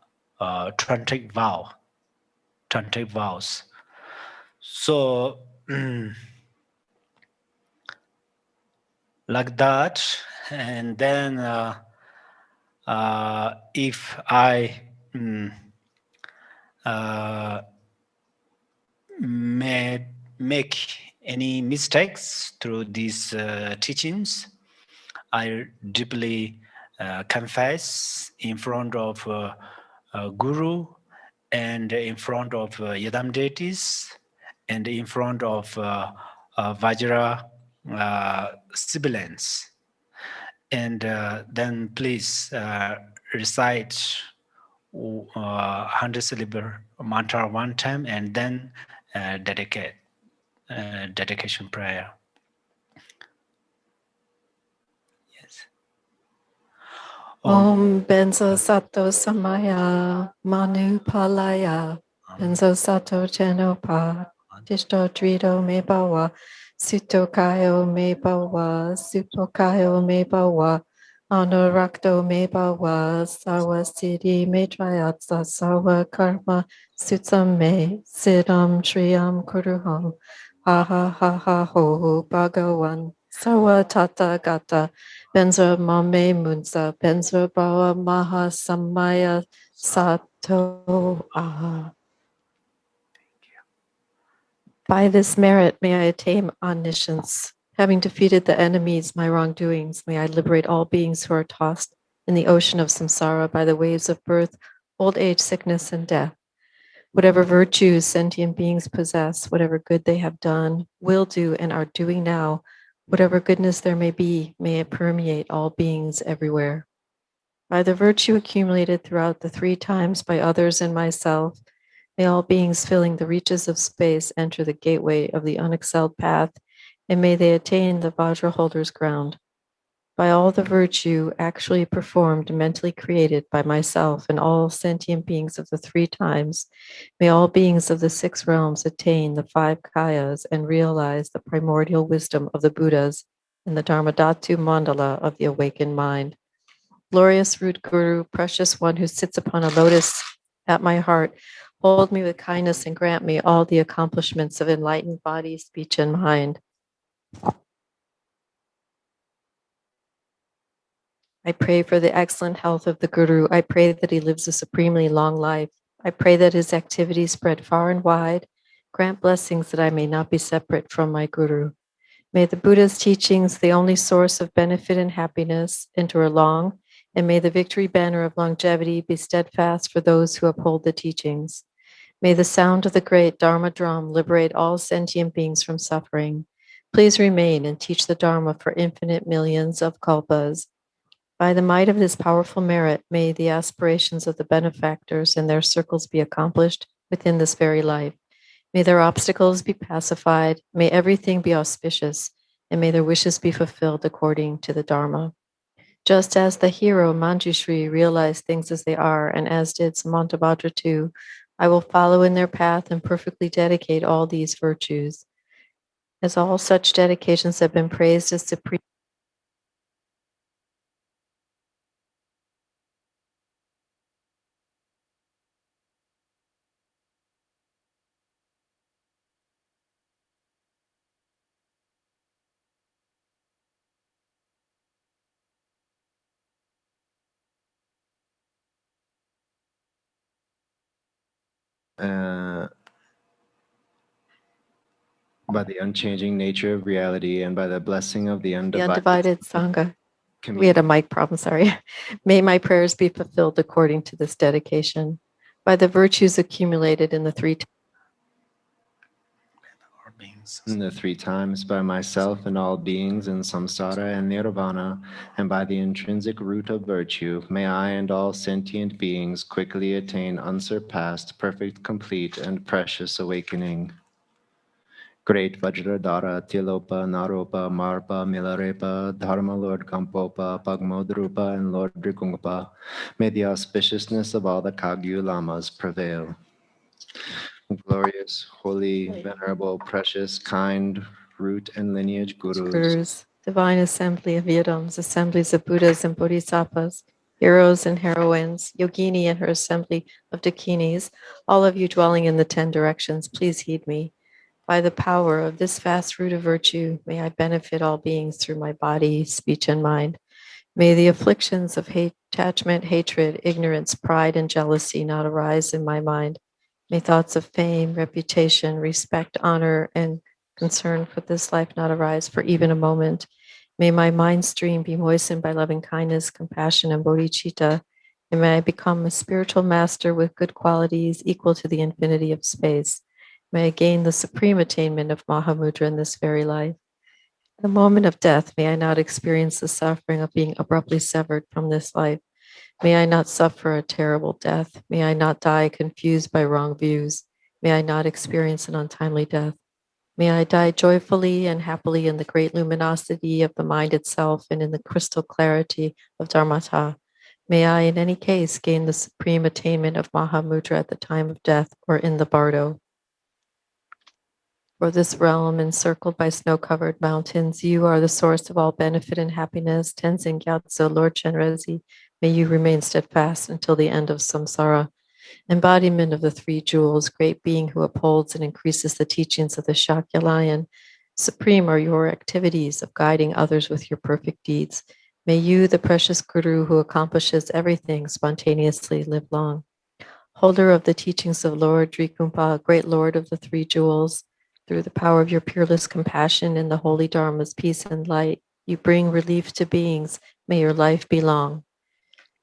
vows. So like that, and then if I may make any mistakes through these teachings, I deeply confess in front of Guru and in front of Yadam deities and in front of Vajra sibilants. And then please recite 100 syllable mantra one time and then dedication prayer. Yes. Om Benzo Sato Samaya Manu Palaya Benzo Sato Genopa Tishto Drido Me Bawa Suto Kayo Me Bawa Supo Kayo Me Bawa Anorakto Me Bawa Sawa Siddhi Me Trayatsa Sawa Karma Sutsam Me Siddham Shriyam Kuruham Ha Ha Ha Ha Ho Bhagawan Sawa Tata Gata Benzo Mame Munsa, Benzo Bawa Maha Samaya Sato Aha. By this merit may I attain omniscience. Having defeated the enemies, my wrongdoings, may I liberate all beings who are tossed in the ocean of samsara by the waves of birth, old age, sickness, and death. Whatever virtues sentient beings possess, whatever good they have done, will do, and are doing now, whatever goodness there may be, may it permeate all beings everywhere. By the virtue accumulated throughout the 3 times by others and myself, may all beings filling the reaches of space enter the gateway of the unexcelled path, and may they attain the Vajra holder's ground. By all the virtue actually performed and mentally created by myself and all sentient beings of the 3 times, may all beings of the 6 realms attain the 5 kayas and realize the primordial wisdom of the Buddhas in the Dharmadhatu mandala of the awakened mind. Glorious root Guru, precious one who sits upon a lotus at my heart, hold me with kindness and grant me all the accomplishments of enlightened body, speech, and mind. I pray for the excellent health of the Guru. I pray that he lives a supremely long life. I pray that his activities spread far and wide. Grant blessings that I may not be separate from my Guru. May the Buddha's teachings, the only source of benefit and happiness, endure long, and may the victory banner of longevity be steadfast for those who uphold the teachings. May the sound of the great Dharma drum liberate all sentient beings from suffering. Please remain and teach the Dharma for infinite millions of kalpas. By the might of this powerful merit, may the aspirations of the benefactors and their circles be accomplished within this very life. May their obstacles be pacified, may everything be auspicious, and may their wishes be fulfilled according to the Dharma. Just as the hero Manjushri realized things as they are, and as did Samantabhadra too, I will follow in their path and perfectly dedicate all these virtues. As all such dedications have been praised as supreme, by the unchanging nature of reality and by the blessing of the the undivided undivided Sangha. We community. had a mic problem, sorry. May my prayers be fulfilled according to this dedication. By the virtues accumulated in the 3 In the 3 times by myself and all beings in samsara and nirvana, and by the intrinsic root of virtue, may I and all sentient beings quickly attain unsurpassed, perfect, complete, and precious awakening. Great Vajradhara, Tilopa, Naropa, Marpa, Milarepa, Dharma Lord Kampopa, Pagmodrupa, and Lord Drikungpa, may the auspiciousness of all the Kagyu Lamas prevail. Glorious, holy, venerable, precious, kind, root and lineage gurus, Gurus, divine assembly of Yidams, assemblies of Buddhas and Bodhisattvas, heroes and heroines, Yogini and her assembly of dakinis, all of you dwelling in the 10 directions, please heed me. By the power of this vast root of virtue, may I benefit all beings through my body, speech, and mind. May the afflictions of hate, attachment, hatred, ignorance, pride, and jealousy not arise in my mind. May thoughts of fame, reputation, respect, honor, and concern for this life not arise for even a moment. May my mind stream be moistened by loving kindness, compassion, and bodhicitta. And may I become a spiritual master with good qualities equal to the infinity of space. May I gain the supreme attainment of Mahamudra in this very life. At the moment of death, may I not experience the suffering of being abruptly severed from this life. May I not suffer a terrible death. May I not die confused by wrong views. May I not experience an untimely death. May I die joyfully and happily in the great luminosity of the mind itself and in the crystal clarity of Dharmata. May I, in any case, gain the supreme attainment of Mahamudra at the time of death or in the bardo. For this realm encircled by snow-covered mountains, you are the source of all benefit and happiness. Tenzin Gyatso, Lord Chenrezig, may you remain steadfast until the end of samsara. Embodiment of the three jewels, great being who upholds and increases the teachings of the Shakya lion. Supreme are your activities of guiding others with your perfect deeds. May you, the precious Guru who accomplishes everything spontaneously, live long. Holder of the teachings of Lord Drikumpa, great Lord of the three jewels, through the power of your peerless compassion and the holy Dharma's peace and light, you bring relief to beings. May your life be long.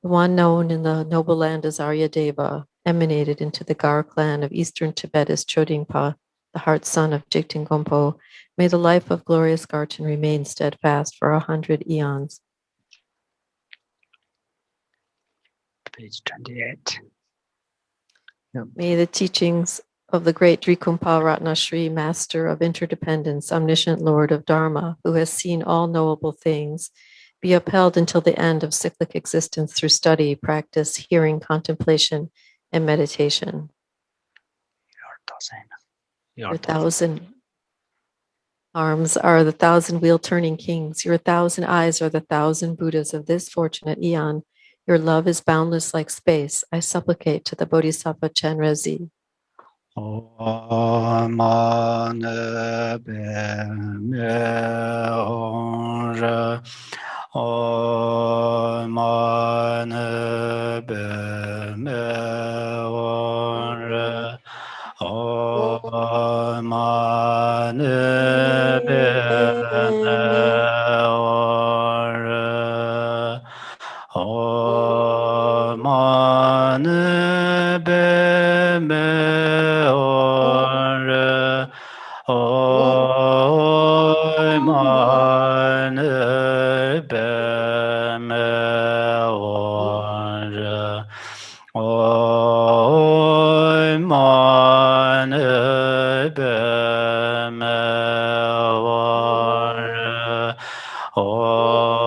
The one known in the noble land as Aryadeva emanated into the Gar clan of eastern Tibet as Chodingpa, the heart son of Jigten Gompo. May the life of glorious Garchen remain steadfast for 100 eons. Page 28. May the teachings of the great Drikumpa Ratnashri, Master of Interdependence, Omniscient Lord of Dharma, who has seen all knowable things, be upheld until the end of cyclic existence through study, practice, hearing, contemplation, and meditation. Your 1,000 arms are the 1,000 wheel-turning kings. Your 1,000 eyes are the 1,000 Buddhas of this fortunate eon. Your love is boundless like space. I supplicate to the Bodhisattva Chenrezig. Om Mani Padme Hum. Om Mani Padme Hum. Om Mani Padme Hum. Om Mani Padme Om Mani Padme Hum. Om Mani Padme Hum. Om Mani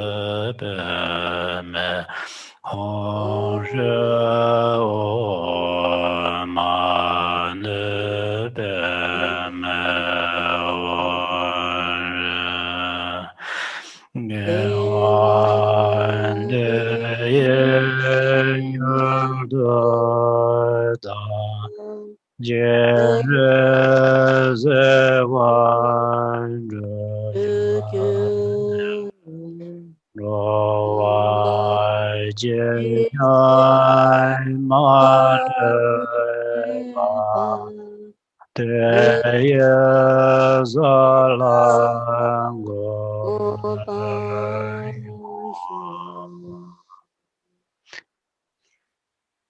Padme Hum. Om Mani Padme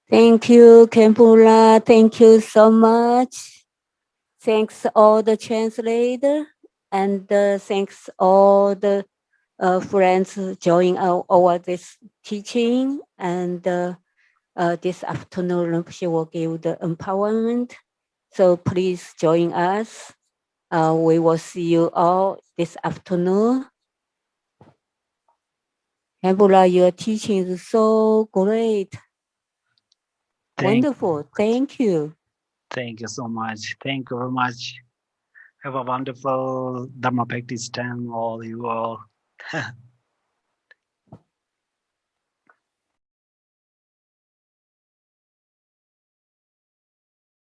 Thank you, Khenpo. Thank you so much. Thanks all the translator and thanks all the friends joining our this teaching. And this afternoon, Rinpoche will give the empowerment. So please join us. We will see you all this afternoon. Khenpo, your teaching is so great. Wonderful. Thank you. Thank you so much. Thank you very much. Have a wonderful Dharma practice time, all you all.